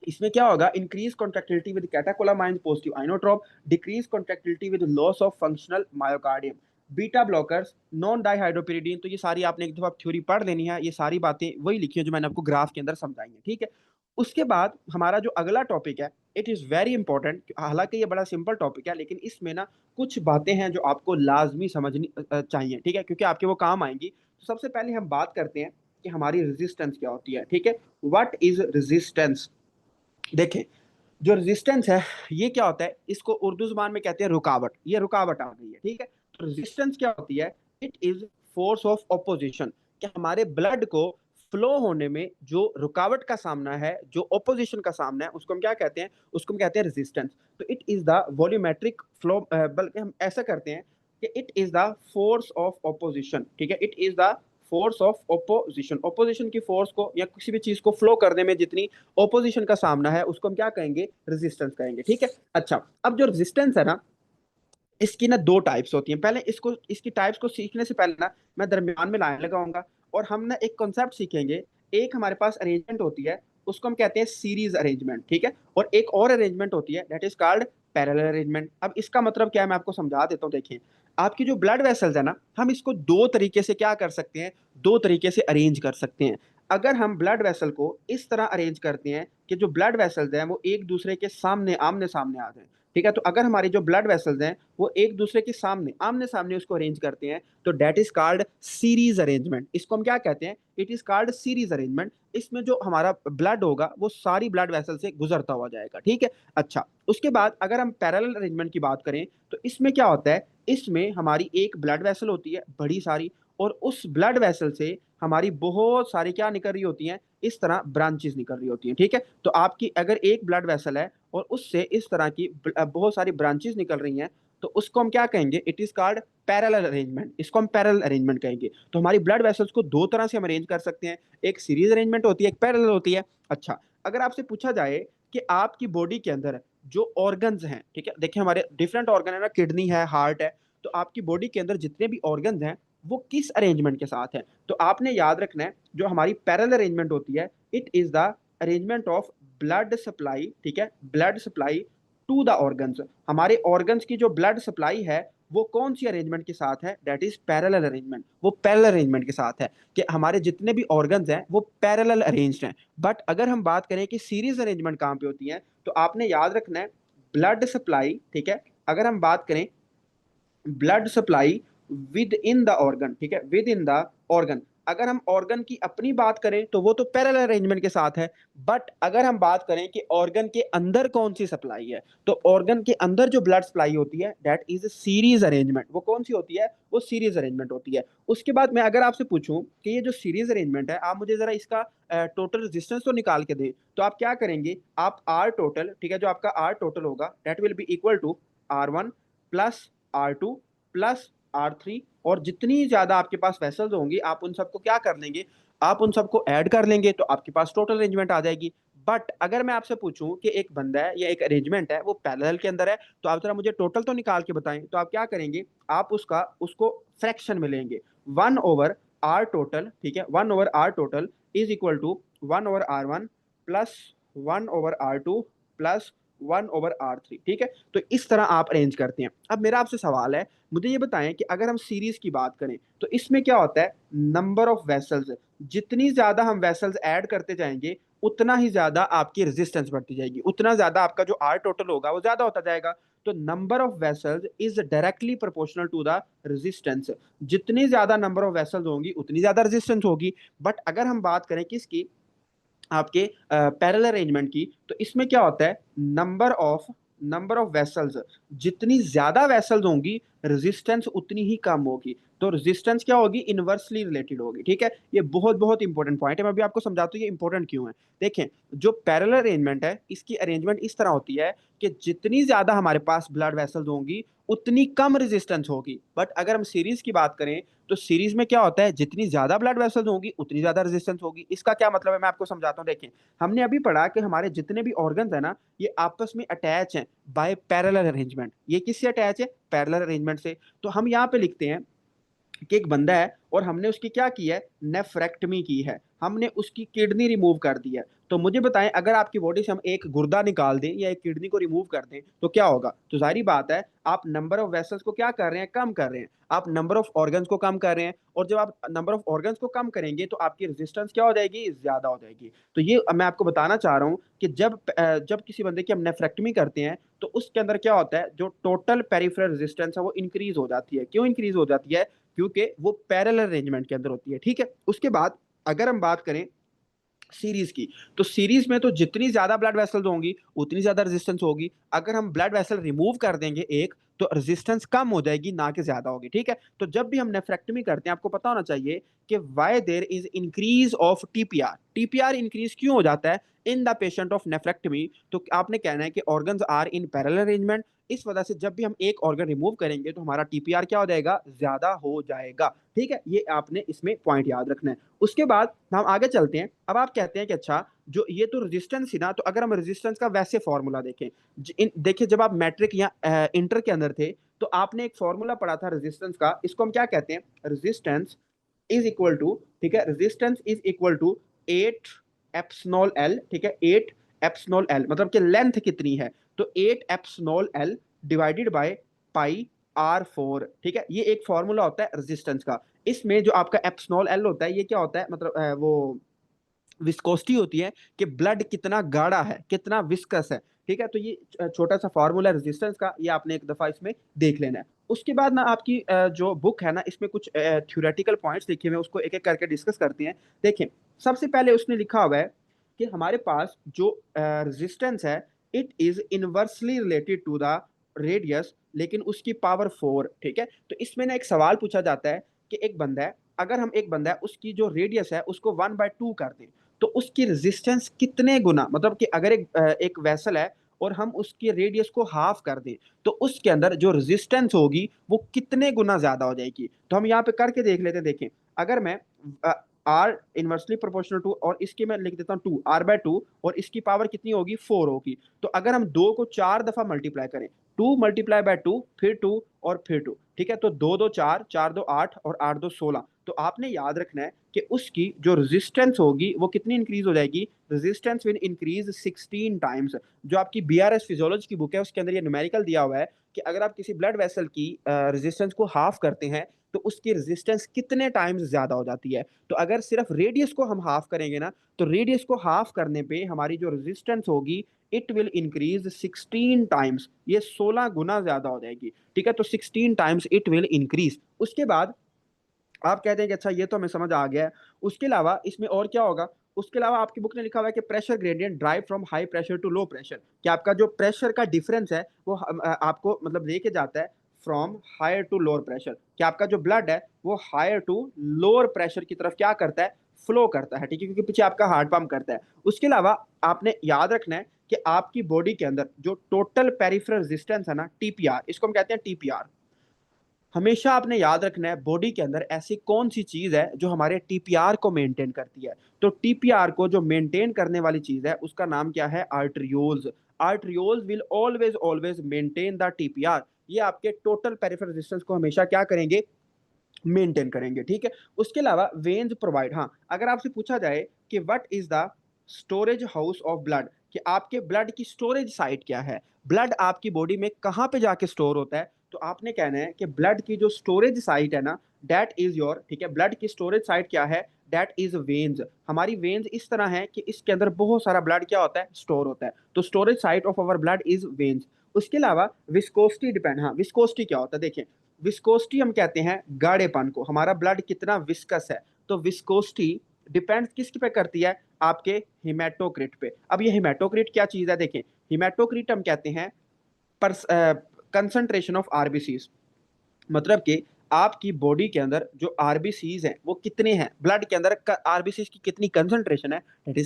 इसमें क्या होगा, increase contractility with catecholamine positive inotrope, decrease contractility with loss of functional myocardium. Beta blockers, non dihydropyridine. तो ये सारी आपने एक दफा थ्योरी पढ़ लेनी है, ये सारी बातें वही लिखी है जो मैंने आपको ग्राफ के अंदर समझाई है, ठीक है। उसके बाद हमारा जो अगला टॉपिक है, इट इज वेरी इंपॉर्टेंट। हालांकि ये बड़ा सिंपल टॉपिक है लेकिन इसमें ना कुछ बातें हैं जो आपको लाजमी समझनी चाहिए, ठीक है, क्योंकि आपके वो काम आएंगी। तो सबसे पहले हम बात करते हैं कि हमारी रेजिस्टेंस क्या होती है, ठीक है। What is resistance. देखें, जो रेजिस्टेंस है ये क्या होता है, इसको उर्दू जुबान में कहते हैं रुकावट। ये रुकावट आ गई है, ठीक है। तो रेजिस्टेंस क्या होती है, it is force of opposition, कि हमारे ब्लड को फ्लो होने में जो रुकावट का सामना है, जो ऑपोजिशन का सामना है, उसको हम क्या कहते हैं, उसको हम कहते हैं रेजिस्टेंस। तो it is the volumetric flow, बल्कि हम ऐसा करते हैं कि it is the force of opposition, ठीक है। It is the force of opposition. Opposition की फोर्स को या किसी भी चीज को फ्लो करने में जितनी ऑपोजिशन का सामना है उसको हम क्या कहेंगे, रेजिस्टेंस कहेंगे, ठीक है। अच्छा, अब जो रेजिस्टेंस है ना, इसकी ना दो टाइप्स होती हैं। पहले इसको, इसकी टाइप्स को सीखने से पहले ना मैं दरमियान में लाइन लगाऊंगा और हम ना एक कॉन्सेप्ट सीखेंगे। एक हमारे पास अरेंजमेंट होती है उसको हम कहते हैं सीरीज अरेंजमेंट, ठीक है। और एक और अरेंजमेंट होती है that is called parallel arrangement. अब इसका मतलब क्या है मैं आपको समझा देता हूँ। देखिए, आपकी जो ब्लड वेसल्स है ना, हम इसको दो तरीके से क्या कर सकते हैं, दो तरीके से अरेंज कर सकते हैं। अगर हम ब्लड वेसल को इस तरह अरेंज करते हैं कि जो ब्लड वेसल्स हैं वो एक दूसरे के सामने आमने सामने आ जाए, ठीक है। तो अगर हमारी जो ब्लड वेसल्स हैं वो एक दूसरे के सामने आमने सामने उसको अरेंज करते हैं तो that is called series arrangement. इसको हम क्या कहते हैं, it is called series arrangement. इसमें जो हमारा ब्लड होगा वो सारी ब्लड वेसल से गुजरता हुआ जाएगा, ठीक है। अच्छा, उसके बाद अगर हम पैरेलल अरेंजमेंट की बात करें तो इसमें क्या होता है, इसमें हमारी एक ब्लड वेसल होती है बड़ी सारी, और उस ब्लड वेसल से हमारी बहुत सारी क्या निकल रही होती हैं, इस तरह ब्रांचेस निकल रही होती हैं, ठीक है। तो आपकी अगर एक ब्लड वेसल है और उससे इस तरह की बहुत सारी ब्रांचेस निकल रही हैं तो उसको हम क्या कहेंगे, it is called parallel arrangement. इसको हम पैरेलल अरेंजमेंट कहेंगे। तो हमारी ब्लड वेसल्स को दो तरह से हम अरेंज कर सकते हैं, एक सीरीज अरेंजमेंट होती है, एक पैरेलल होती है। अच्छा, अगर आपसे पूछा जाए कि आपकी बॉडी के अंदर जो ऑर्गन्स हैं, ठीक है, देखिए हमारे डिफरेंट ऑर्गन है ना, किडनी है, हार्ट है, तो आपकी बॉडी के अंदर जितने भी ऑर्गन्स हैं वो किस अरेंजमेंट के साथ है। तो आपने याद रखना है जो हमारी पैरेलल अरेंजमेंट होती है, it is the arrangement of blood supply, ठीक है, blood supply to the organs. हमारे ऑर्गन्स की जो ब्लड सप्लाई है वो कौन सी अरेंजमेंट के साथ है, दैट इज पैरेलल अरेंजमेंट। वो पैरेलल अरेंजमेंट के साथ है कि हमारे जितने भी ऑर्गन्स हैं वो पैरेलल अरेंज्ड हैं। बट अगर हम बात करें कि सीरीज अरेंजमेंट कहाँ पे होती है, तो आपने याद रखना है ब्लड सप्लाई, ठीक है। अगर हम बात करें blood supply with in the organ, ठीक है, विद इन द ऑर्गन, अगर हम ऑर्गन की अपनी बात करें तो वो तो पैरेलल अरेंजमेंट के साथ है। बट अगर हम बात करें कि ऑर्गन के अंदर कौन सी सप्लाई है, तो ऑर्गन के अंदर जो ब्लड सप्लाई होती है दैट इज सीरीज अरेंजमेंट। वो कौन सी होती है? वो सीरीज अरेंजमेंट होती है। उसके बाद मैं अगर आपसे पूछूं कि ये जो सीरीज अरेंजमेंट है, आप मुझे जरा इसका टोटल रेजिस्टेंस तो निकाल के दें, तो आप क्या करेंगे? आप आर टोटल, ठीक है, जो आपका आर टोटल होगा that will be equal to R1 plus R2 plus R3, और जितनी ज्यादा आपके पास वेसल्स होंगी आप उन सबको क्या कर लेंगे? आप उन सबको ऐड कर लेंगे तो आपके पास टोटल अरेंजमेंट आ जाएगी। बट अगर मैं आपसे पूछूं कि एक बंदा है या एक अरेंजमेंट है वो पैरेलल के अंदर है, तो आप जरा मुझे टोटल तो निकाल के बताएं। तो आप क्या करेंगे? आप उसको फ्रैक्शन में लेंगे। 1/R टोटल, ठीक है, 1/R total is equal to 1/R1 plus 1/R2 plus 1/R3, ठीक है। तो इस तरह आप अरेंज करते हैं। अब मेरा आपसे सवाल है, मुझे ये बताएं कि अगर हम सीरीज की बात करें तो इसमें क्या होता है? नंबर ऑफ वेसल्स, जितनी ज्यादा हम वेसल्स ऐड करते जाएंगे उतना ही ज्यादा आपकी रेजिस्टेंस बढ़ती जाएगी, उतना ज्यादा आपका जो आर टोटल होगा वो ज्यादा होता जाएगा। तो number of vessels is directly proportional to the resistance. जितनी ज्यादा नंबर ऑफ वेसल्स होंगी उतनी ज्यादा रेजिस्टेंस होगी। बट अगर हम बात करें किसकी? आपके पैरेलल अरेंजमेंट की, तो इसमें क्या होता है? नंबर ऑफ वेसल्स, जितनी ज्यादा वेसल्स होंगी रेजिस्टेंस उतनी ही कम होगी। तो रेजिस्टेंस क्या होगी? इनवर्सली रिलेटेड होगी, ठीक है। ये बहुत बहुत इंपॉर्टेंट पॉइंट है, मैं अभी आपको समझाता हूँ ये इंपॉर्टेंट क्यों है। देखें, जो पैरेलल अरेंजमेंट है इसकी अरेंजमेंट इस तरह होती है कि जितनी ज्यादा हमारे पास ब्लड वेसल्स होंगी उतनी कम रेजिस्टेंस होगी। बट अगर हम सीरीज की बात करें तो सीरीज में क्या होता है? जितनी ज्यादा ब्लड वेसल्स होंगी उतनी ज्यादा रेजिस्टेंस होगी। इसका क्या मतलब है? मैं आपको समझाता हूँ। देखें, हमने अभी पढ़ा कि हमारे जितने भी ऑर्गन्स है ना, ये आपस में अटैच हैं बाय पैरेलल अरेंजमेंट। ये किससे अटैच है? पैरेलल अरेंजमेंट से। तो हम यहाँ पे लिखते हैं कि एक बंदा है और हमने उसकी क्या की है? नेफ्रेक्टमी की है, हमने उसकी किडनी रिमूव कर दी है। तो मुझे बताएं, अगर आपकी बॉडी से हम एक गुर्दा निकाल दें या एक किडनी को रिमूव कर दें तो क्या होगा? तो जाहिर बात है आप नंबर ऑफ वेसल्स को क्या कर रहे हैं? कम कर रहे हैं। आप नंबर ऑफ ऑर्गन्स को कम कर रहे हैं, और जब आप नंबर ऑफ ऑर्गन्स को कम करेंगे तो आपकी रेजिस्टेंस क्या हो जाएगी? ज्यादा हो जाएगी। तो ये मैं आपको बताना चाह रहा हूँ कि जब किसी बंदे की हम नेफ्रेक्टमी करते हैं तो उसके अंदर क्या होता है? जो टोटल पेरिफेरल रेजिस्टेंस है वो इंक्रीज हो जाती है। क्यों इंक्रीज हो जाती है? क्योंकि वो पैरेलल अरेंजमेंट के अंदर होती है, ठीक है। उसके बाद अगर हम बात करें सीरीज की, तो सीरीज में तो जितनी ज्यादा ब्लड वेसल्स होंगी उतनी ज्यादा रेजिस्टेंस होगी। अगर हम ब्लड वेसल रिमूव कर देंगे एक, तो रेजिस्टेंस कम हो जाएगी ना कि ज्यादा होगी, ठीक है। तो जब भी हम नेफ्रेक्टमी करते हैं आपको पता होना चाहिए कि why there is increase of TPR. TPR increase क्यों हो जाता है in the patient of nephrectomy? तो आपने कहना है कि organs are in parallel arrangement, इस वजह से जब भी हम एक ऑर्गन रिमूव करेंगे तो हमारा टीपीआर क्या हो जाएगा? ज्यादा हो जाएगा, ठीक है। ये आपने इसमें पॉइंट याद रखना है। उसके बाद हम आगे चलते हैं। अब आप कहते हैं कि अच्छा, जो ये तो रेजिस्टेंस थी ना, तो अगर हम रेजिस्टेंस का वैसे फॉर्मूला देखें, देखिए जब आप मैट्रिक या इंटर के अंदर थे तो आपने एक फॉर्मूला पढ़ा था रेजिस्टेंस का। इसको हम क्या कहते हैं? रेजिस्टेंस इज इक्वल टू, ठीक है, resistance is equal to 8 epsilon L, ठीक है, 8 एप्सनॉल एल, मतलब कि लेंथ कितनी है? तो 8 epsilon L divided by pi R4, ठीक है। ये एक फॉर्मूला होता है रेजिस्टेंस का। इसमें जो आपका एप्सनॉल एल होता है ये क्या होता है? मतलब वो विस्कोसिटी होती है कि ब्लड कितना गाढ़ा है, कितना विस्कस है, ठीक है। तो ये छोटा सा फॉर्मूला रेजिस्टेंस का, ये आपने एक दफा इसमें देख लेना है। उसके बाद ना आपकी जो बुक है ना, इसमें कुछ थ्योरेटिकल पॉइंट्स लिखे हुए हैं, उसको एक एक करके डिस्कस करते हैं। देखें, सबसे पहले उसने लिखा हुआ है कि हमारे पास जो रेजिस्टेंस है it is inversely related to the radius, लेकिन उसकी पावर 4, ठीक है। तो इसमें ना एक सवाल पूछा जाता है कि एक बंदा है, अगर हम एक बंदा है उसकी जो रेडियस है उसको 1/2 कर दें तो उसकी रेजिस्टेंस कितने गुना, मतलब कि अगर एक वेसल है और हम उसकी रेडियस को हाफ कर दें तो उसके अंदर जो रेजिस्टेंस होगी वो कितने गुना ज्यादा हो जाएगी। तो हम यहाँ पे करके देख लेते हैं। देखें, अगर मैं आर इनवर्सली प्रोपोर्शनल टू, और इसकी मैं लिख देता हूँ 2R/2, और इसकी पावर कितनी होगी? 4 होगी। तो अगर हम 2 को 4 दफा मल्टीप्लाई करें, 2 × 2 फिर 2 और फिर 2, ठीक है, तो 2 2 4, 4 2 8 और 8 2 16। तो आपने याद रखना है कि उसकी जो रेजिस्टेंस होगी वो कितनी इंक्रीज हो जाएगी? Resistance will increase 16 times. जो आपकी बीआरएस फिजियोलॉजी की बुक है उसके अंदर ये न्यूमेरिकल दिया हुआ है कि अगर आप किसी ब्लड वेसल की रेजिस्टेंस को हाफ करते हैं तो उसकी रेजिस्टेंस कितने टाइम्स ज्यादा हो जाती है। तो अगर सिर्फ रेडियस को हम हाफ करेंगे ना, तो रेडियस को हाफ करने पे हमारी जो रेजिस्टेंस होगी इट विल इंक्रीज 16 टाइम्स, ये 16 गुना ज्यादा हो जाएगी, ठीक है। तो 16 टाइम्स इट विल इंक्रीज। उसके बाद आप कहते हैं कि अच्छा ये तो हमें समझ आ गया है। उसके अलावा इसमें और क्या होगा? उसके अलावा आपकी बुक ने लिखा हुआ है कि pressure gradient drive from high pressure to low pressure, कि आपका जो प्रेशर का डिफरेंस है वो आपको मतलब लेके जाता है from higher to lower pressure, कि आपका जो ब्लड है वो हायर टू लोअर प्रेशर की तरफ क्या करता है, फ्लो करता है, ठीक है, क्योंकि पीछे आपका हार्ट पंप करता है। उसके अलावा आपने याद रखना है कि आपकी बॉडी के अंदर जो टोटल पेरिफेरल रेजिस्टेंस है ना, टीपीआर, इसको हम कहते हैं टीपीआर। हमेशा आपने याद रखना है बॉडी के अंदर ऐसी कौन सी चीज है जो हमारे टीपीआर को मेंटेन करती है। तो टीपीआर को जो मेंटेन करने वाली चीज है उसका नाम क्या है? Arterioles. Arterioles will always always maintain the TPR. ये आपके टोटल पेरिफेरल रेजिस्टेंस को हमेशा क्या करेंगे? मेंटेन करेंगे, ठीक है। उसके अलावा वेन्स प्रोवाइड, हाँ, अगर आपसे पूछा जाए कि what is the storage house of blood, कि आपके ब्लड की स्टोरेज साइट क्या है, ब्लड आपकी बॉडी में कहाँ पे जाके स्टोर होता है, तो आपने कहना है कि ब्लड की जो स्टोरेज साइट है ना, दैट इज योर, ठीक है, ब्लड की स्टोरेज साइट क्या है? That is veins. हमारी वेन्स इस तरह है कि इसके अंदर बहुत सारा ब्लड क्या होता है? स्टोर होता है। तो storage site of our blood is veins. उसके अलावा विस्कोसिटी डिपेंड, हाँ, विस्कोसिटी क्या होता है देखिए, विस्कोसिटी हम कहते हैं गाढ़ेपन को, हमारा ब्लड कितना विस्कस है। तो विस्कोसिटी डिपेंड किसके पे करती है? आपके हिमेटोक्रिट पे। अब ये हिमेटोक्रिट क्या चीज है देखें, हिमेटोक्रिट हम कहते हैं कंसंट्रेशन ऑफ आरबीसीज, मतलब कि आपकी बॉडी के अंदर जो आरबीसीज हैं वो कितने हैं, ब्लड के अंदर आरबीसीज की कितनी कंसंट्रेशन है, दैट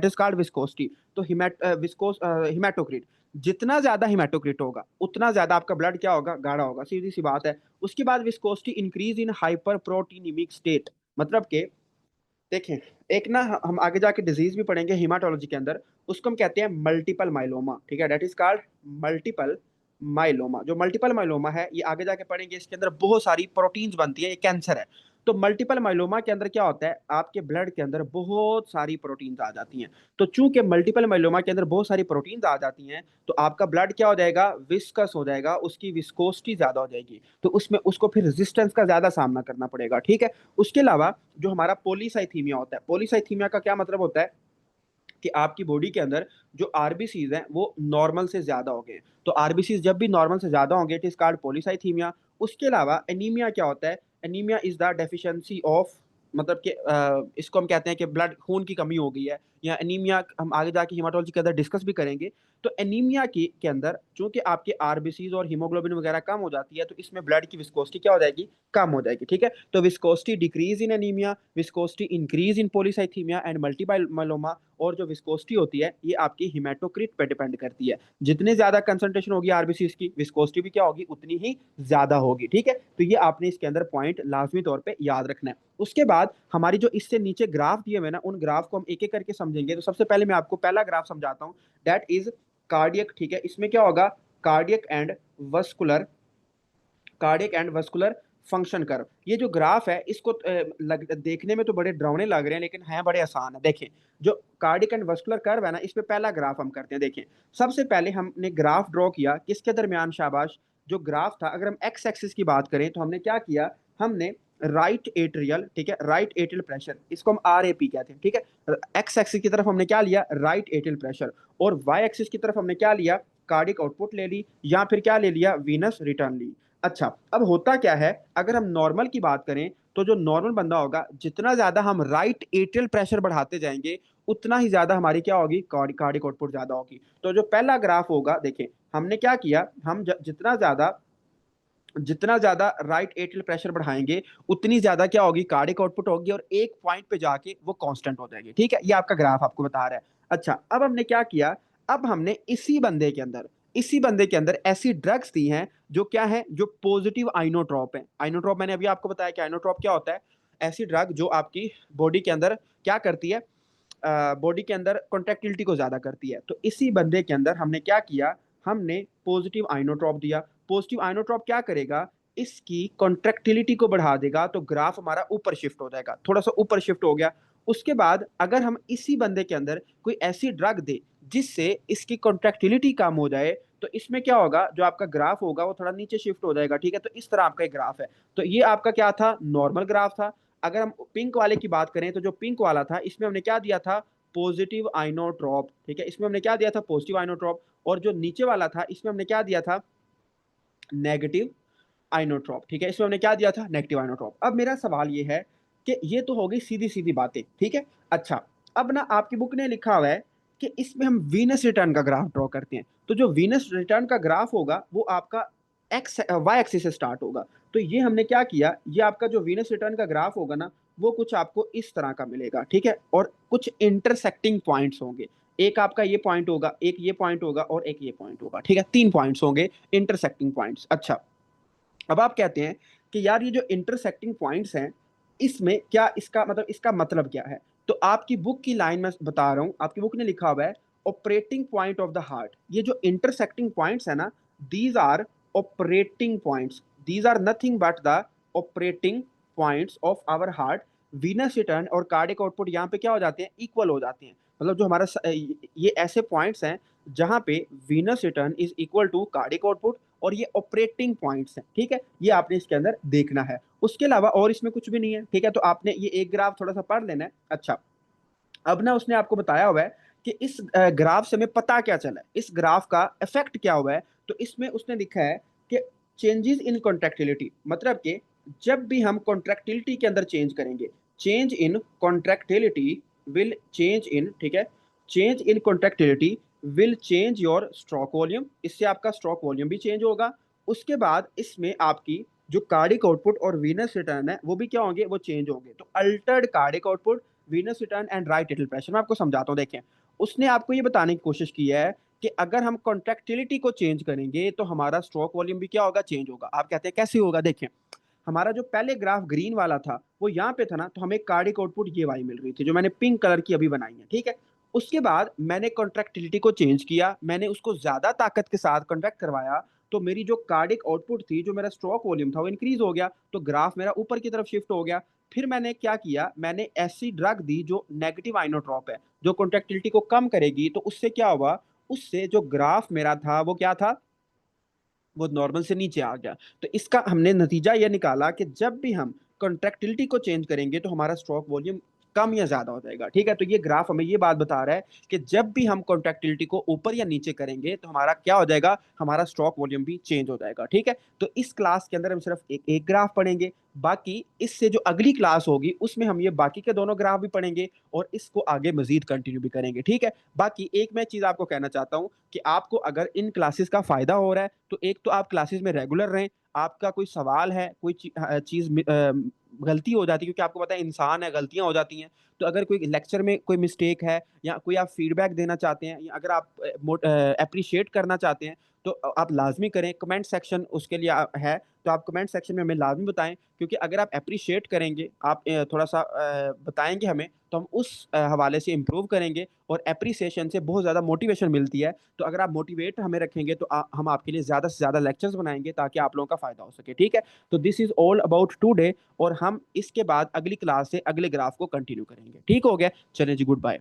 इज कॉल्ड विस्कोसिटी। तो हिमेटोक्रिट, जितना ज्यादा हिमेटोक्रिट होगा उतना ज्यादा आपका ब्लड क्या होगा? गाढ़ा होगा, सीधी सी बात है। उसके बाद viscosity increase in hyperproteinemic state, मतलब कि देखें, एक ना हम आगे जाके डिजीज भी पढ़ेंगे हीमाटोलॉजी के अंदर, उसको हम कहते हैं मल्टीपल माइलोमा, ठीक है, that is called multiple myeloma. जो मल्टीपल माइलोमा है ये आगे जाके पढ़ेंगे, इसके अंदर बहुत सारी प्रोटीन्स बनती है, ये कैंसर है। तो मल्टीपल माइलोमा के अंदर क्या होता है? आपके ब्लड के अंदर बहुत सारी प्रोटीन्स आ जाती हैं। तो चूंकि मल्टीपल माइलोमा के अंदर बहुत सारी प्रोटीन्स आ जाती हैं, तो आपका ब्लड क्या हो जाएगा? विस्कस हो जाएगा, उसकी विस्कोसिटी ज्यादा हो जाएगी, तो उसमें उसको फिर रेजिस्टेंस का ज्यादा सामना करना पड़ेगा, ठीक है। उसके अलावा जो हमारा पॉलीसाइथीमिया होता है, पॉलीसाइथीमिया का क्या मतलब होता है? कि आपकी बॉडी के अंदर जो आरबीसीज हैं वो नॉर्मल से ज्यादा हो गए। तो आरबीसीज जब भी नॉर्मल से ज्यादा होंगे इट इज कॉल्ड पॉलीसाइथीमिया। उसके अलावा एनीमिया क्या होता है? Anaemia is the deficiency of, मतलब कि इसको हम कहते हैं कि ब्लड खून की कमी हो गई है, या एनीमिया हम आगे जाके हिमाटोलॉजी के अंदर डिस्कस भी करेंगे। तो एनीमिया की के अंदर चूंकि आपके आरबीसीज और हीमोग्लोबिन वगैरह कम हो जाती है, तो इसमें ब्लड की विस्कोसिटी क्या हो जाएगी? कम हो जाएगी, ठीक है। तो viscosity decrease in anaemia, viscosity increase in polycythaemia and multiple myeloma. और जो विस्कोसिटी होती है ये आपकी हिमेटोक्रिट पे डिपेंड करती है। जितने ज्यादा कंसंट्रेशन होगी आरबीसीज की, विस्कोसिटी भी क्या होगी? उतनी ही ज्यादा होगी, ठीक है। तो ये आपने इसके अंदर पॉइंट लाजमी तौर पे याद रखना है। उसके बाद हमारी जो इससे नीचे ग्राफ दिए हुए ना, उन ग्राफ को हम एक एक करके समझेंगे। तो सबसे पहले मैं आपको पहला ग्राफ समझाता हूँ, दैट इज कार्डियक, ठीक है। इसमें क्या होगा? Cardiac and vascular, cardiac and vascular function curve. ये जो ग्राफ है इसको देखने में तो बड़े डरावने लग रहे हैं लेकिन हैं बड़े आसान है। देखें, जो कार्डियक एंड वस्कुलर कर्व है ना, इस पे पहला ग्राफ हम करते हैं। देखें, सबसे पहले हमने ग्राफ ड्रॉ किया किसके दरमियान? शाबाश, जो ग्राफ था, अगर हम एक्स एक्सिस की बात करें तो हमने क्या किया? हमने राइट एट्रियल, ठीक है, राइट एट्रियल प्रेशर, इसको हम आर ए पी कहते हैं, ठीक है। एक्स एक्सिस की तरफ हमने क्या लिया? Right atrial pressure. और वाई एक्सिस की तरफ हमने क्या लिया? कार्डिक आउटपुट ले ली, या फिर क्या ले लिया? वीनस रिटर्न ली। अच्छा, अब होता क्या है, अगर हम नॉर्मल की बात करें तो जो नॉर्मल बंदा होगा, जितना ज्यादा हम राइट एट्रियल प्रेशर बढ़ाते जाएंगे उतना ही ज्यादा हमारी क्या होगी? कार्डिक आउटपुट ज्यादा होगी। तो जो पहला ग्राफ होगा, देखें, हमने क्या किया, हम जितना ज्यादा राइट एट्रियल प्रेशर बढ़ाएंगे उतनी ज्यादा क्या होगी? कार्डिक आउटपुट होगी, और एक पॉइंट पे जाके वो कांस्टेंट हो जाएगी, ठीक है। ये आपका ग्राफ आपको बता रहा है। अच्छा, अब हमने क्या किया? अब हमने इसी बंदे के अंदर ऐसी ड्रग्स दी हैं जो क्या है? जो पॉजिटिव आइनोट्रॉप है। आइनोट्रॉप मैंने अभी आपको बताया कि आइनोट्रॉप क्या होता है। ऐसी ड्रग जो आपकी बॉडी के अंदर क्या करती है? बॉडी के अंदर कॉन्ट्रेक्टिलिटी को ज्यादा करती है। तो इसी बंदे के अंदर हमने क्या किया? हमने पॉजिटिव आइनोट्रॉप दिया। पॉजिटिव आइनोट्रॉप क्या करेगा? इसकी कॉन्ट्रेक्टिलिटी को बढ़ा देगा, तो ग्राफ हमारा ऊपर शिफ्ट हो जाएगा, थोड़ा सा ऊपर शिफ्ट हो गया। उसके बाद अगर हम इसी बंदे के अंदर कोई ऐसी ड्रग दे जिससे इसकी कॉन्ट्रेक्टिलिटी कम हो जाए, तो इसमें क्या होगा? जो आपका ग्राफ होगा वो थोड़ा नीचे शिफ्ट हो जाएगा, ठीक है। तो इस तरह आपका एक ग्राफ है। तो ये आपका क्या था? नॉर्मल ग्राफ था। अगर हम पिंक वाले की बात करें तो जो पिंक वाला था इसमें हमने क्या दिया था? पॉजिटिव आइनोट्रॉप, ठीक है, इसमें हमने क्या दिया था? पॉजिटिव आइनोट्रॉप। और जो नीचे वाला था इसमें हमने क्या दिया था? नेगेटिव आइनोट्रॉप, ठीक है, इसमें हमने क्या दिया था, नेगेटिव आइनोट्रॉप। अब मेरा सवाल ये है कि ये तो हो गई सीधी सीधी बातें, ठीक है। अच्छा, अब ना आपकी बुक ने लिखा हुआ है कि इसमें हम वीनस रिटर्न का ग्राफ ड्रॉ करते हैं। तो जो वीनस रिटर्न का ग्राफ होगा वो आपका एक्स वाई एक्सिस से स्टार्ट होगा। तो ये हमने क्या किया, ये आपका जो वीनस रिटर्न का ग्राफ होगा ना, वो कुछ आपको इस तरह का मिलेगा, ठीक है, और कुछ इंटरसेक्टिंग पॉइंट्स होंगे। एक आपका ये पॉइंट होगा, एक ये पॉइंट होगा और एक ये पॉइंट होगा, ठीक है, 3 पॉइंट्स होंगे इंटरसेक्टिंग पॉइंट्स। अच्छा, अब आप कहते हैं कि यार ये जो इंटरसेक्टिंग पॉइंट्स हैं, इसमें क्या इसका मतलब क्या है। तो आपकी बुक की लाइन में बता रहा हूं, आपकी बुक ने लिखा हुआ है operating point of the heart. ये जो इंटरसेक्टिंग पॉइंट्स है ना, these are operating points, these are nothing but the operating points of our heart. Venous return और कार्डिक आउटपुट यहाँ पे क्या हो जाते हैं, इक्वल हो जाते हैं। मतलब जो हमारा ये ऐसे पॉइंट्स हैं जहां पे venous return is equal to cardiac output, और ये ऑपरेटिंग पॉइंट्स हैं, ठीक है, ये आपने इसके अंदर देखना है। उसके अलावा और इसमें कुछ भी नहीं है, ठीक है। तो आपने ये एक ग्राफ थोड़ा सा पढ़ लेना है। अच्छा, अब ना उसने आपको बताया हुआ है कि इस ग्राफ से हमें पता क्या चला है, इस ग्राफ का इफेक्ट क्या हुआ है। तो इसमें उसने लिखा है कि चेंजेस इन कॉन्ट्रैक्टिलिटी, मतलब कि जब भी हम कॉन्ट्रैक्टिलिटी के अंदर चेंज करेंगे, change in contractility will change in, ठीक है, change in contractility will change your stroke volume, इससे आपका स्ट्रोक वॉल्यूम भी चेंज होगा। उसके बाद इसमें आपकी जो कार्डिक आउटपुट और वीनस रिटर्न है वो भी क्या होंगे, वो चेंज होंगे। तो altered cardiac output, venous return and right atrial pressure, मैं आपको समझाता हूँ। देखें, उसने आपको ये बताने की कोशिश की है कि अगर हम कॉन्ट्रैक्टिलिटी को चेंज करेंगे तो हमारा स्ट्रोक वॉल्यूम भी क्या होगा, चेंज होगा। आप कहते हैं कैसे होगा, देखें, हमारा जो पहले ग्राफ ग्रीन वाला था वो यहाँ पे था ना, तो हमें कार्डिक आउटपुट ये वाली मिल रही थी जो मैंने पिंक कलर की अभी बनाई है, ठीक है। उसके बाद मैंने कॉन्ट्रैक्टिलिटी को चेंज किया, मैंने उसको ज्यादा ताकत के साथ कॉन्ट्रैक्ट करवाया, तो मेरी जो कार्डिक आउटपुट थी, जो मेरा स्ट्रोक वॉल्यूम था, वो इंक्रीज हो गया, तो ग्राफ मेरा ऊपर की तरफ शिफ्ट हो गया। फिर मैंने क्या किया, मैंने ऐसी ड्रग दी जो नेगेटिव आइनोट्रॉप है, जो कॉन्ट्रैक्टिलिटी को कम करेगी। तो उससे क्या हुआ, उससे जो ग्राफ मेरा था वो क्या था, वो नॉर्मल से नीचे आ गया। तो इसका हमने नतीजा यह निकाला कि जब भी हम कॉन्ट्रैक्टिलिटी को चेंज करेंगे तो हमारा स्ट्रोक वॉल्यूम कम या ज्यादा हो जाएगा, ठीक है। तो ये ग्राफ हमें ये बात बता रहा है कि जब भी हम कॉन्ट्रैक्टिलिटी को ऊपर या नीचे करेंगे तो हमारा क्या हो जाएगा, हमारा स्ट्रोक वॉल्यूम भी चेंज हो जाएगा, ठीक है। तो इस क्लास के अंदर हम सिर्फ एक ग्राफ पढ़ेंगे, बाकी इससे जो अगली क्लास होगी उसमें हम ये बाकी के दोनों ग्राफ भी पढ़ेंगे और इसको आगे मजीद कंटिन्यू भी करेंगे, ठीक है। बाकी एक मैं चीज आपको कहना चाहता हूँ कि आपको अगर इन क्लासेस का फायदा हो रहा है तो एक तो आप क्लासेस में रेगुलर रहें। आपका कोई सवाल है, कोई चीज गलती हो जाती है, क्योंकि आपको पता है इंसान है, गलतियां हो जाती हैं। तो अगर कोई लेक्चर में कोई मिस्टेक है या कोई आप फीडबैक देना चाहते हैं या अगर आप अप्रिशिएट करना चाहते हैं तो आप लाजमी करें। कमेंट सेक्शन उसके लिए है, तो आप कमेंट सेक्शन में हमें लाजमी बताएं, क्योंकि अगर आप अप्रिशिएट करेंगे, आप थोड़ा सा बताएंगे हमें, तो हम उस हवाले से इम्प्रूव करेंगे। और अप्रिसिएशन से बहुत ज़्यादा मोटिवेशन मिलती है। तो अगर आप मोटिवेट हमें रखेंगे तो हम आपके लिए ज़्यादा से ज़्यादा लेक्चर्स बनाएंगे ताकि आप लोगों का फ़ायदा हो सके, ठीक है। तो this is all about today, और हम इसके बाद अगली क्लास से अगले ग्राफ को कंटिन्यू करेंगे, ठीक हो गया। चलें जी, गुड बाय।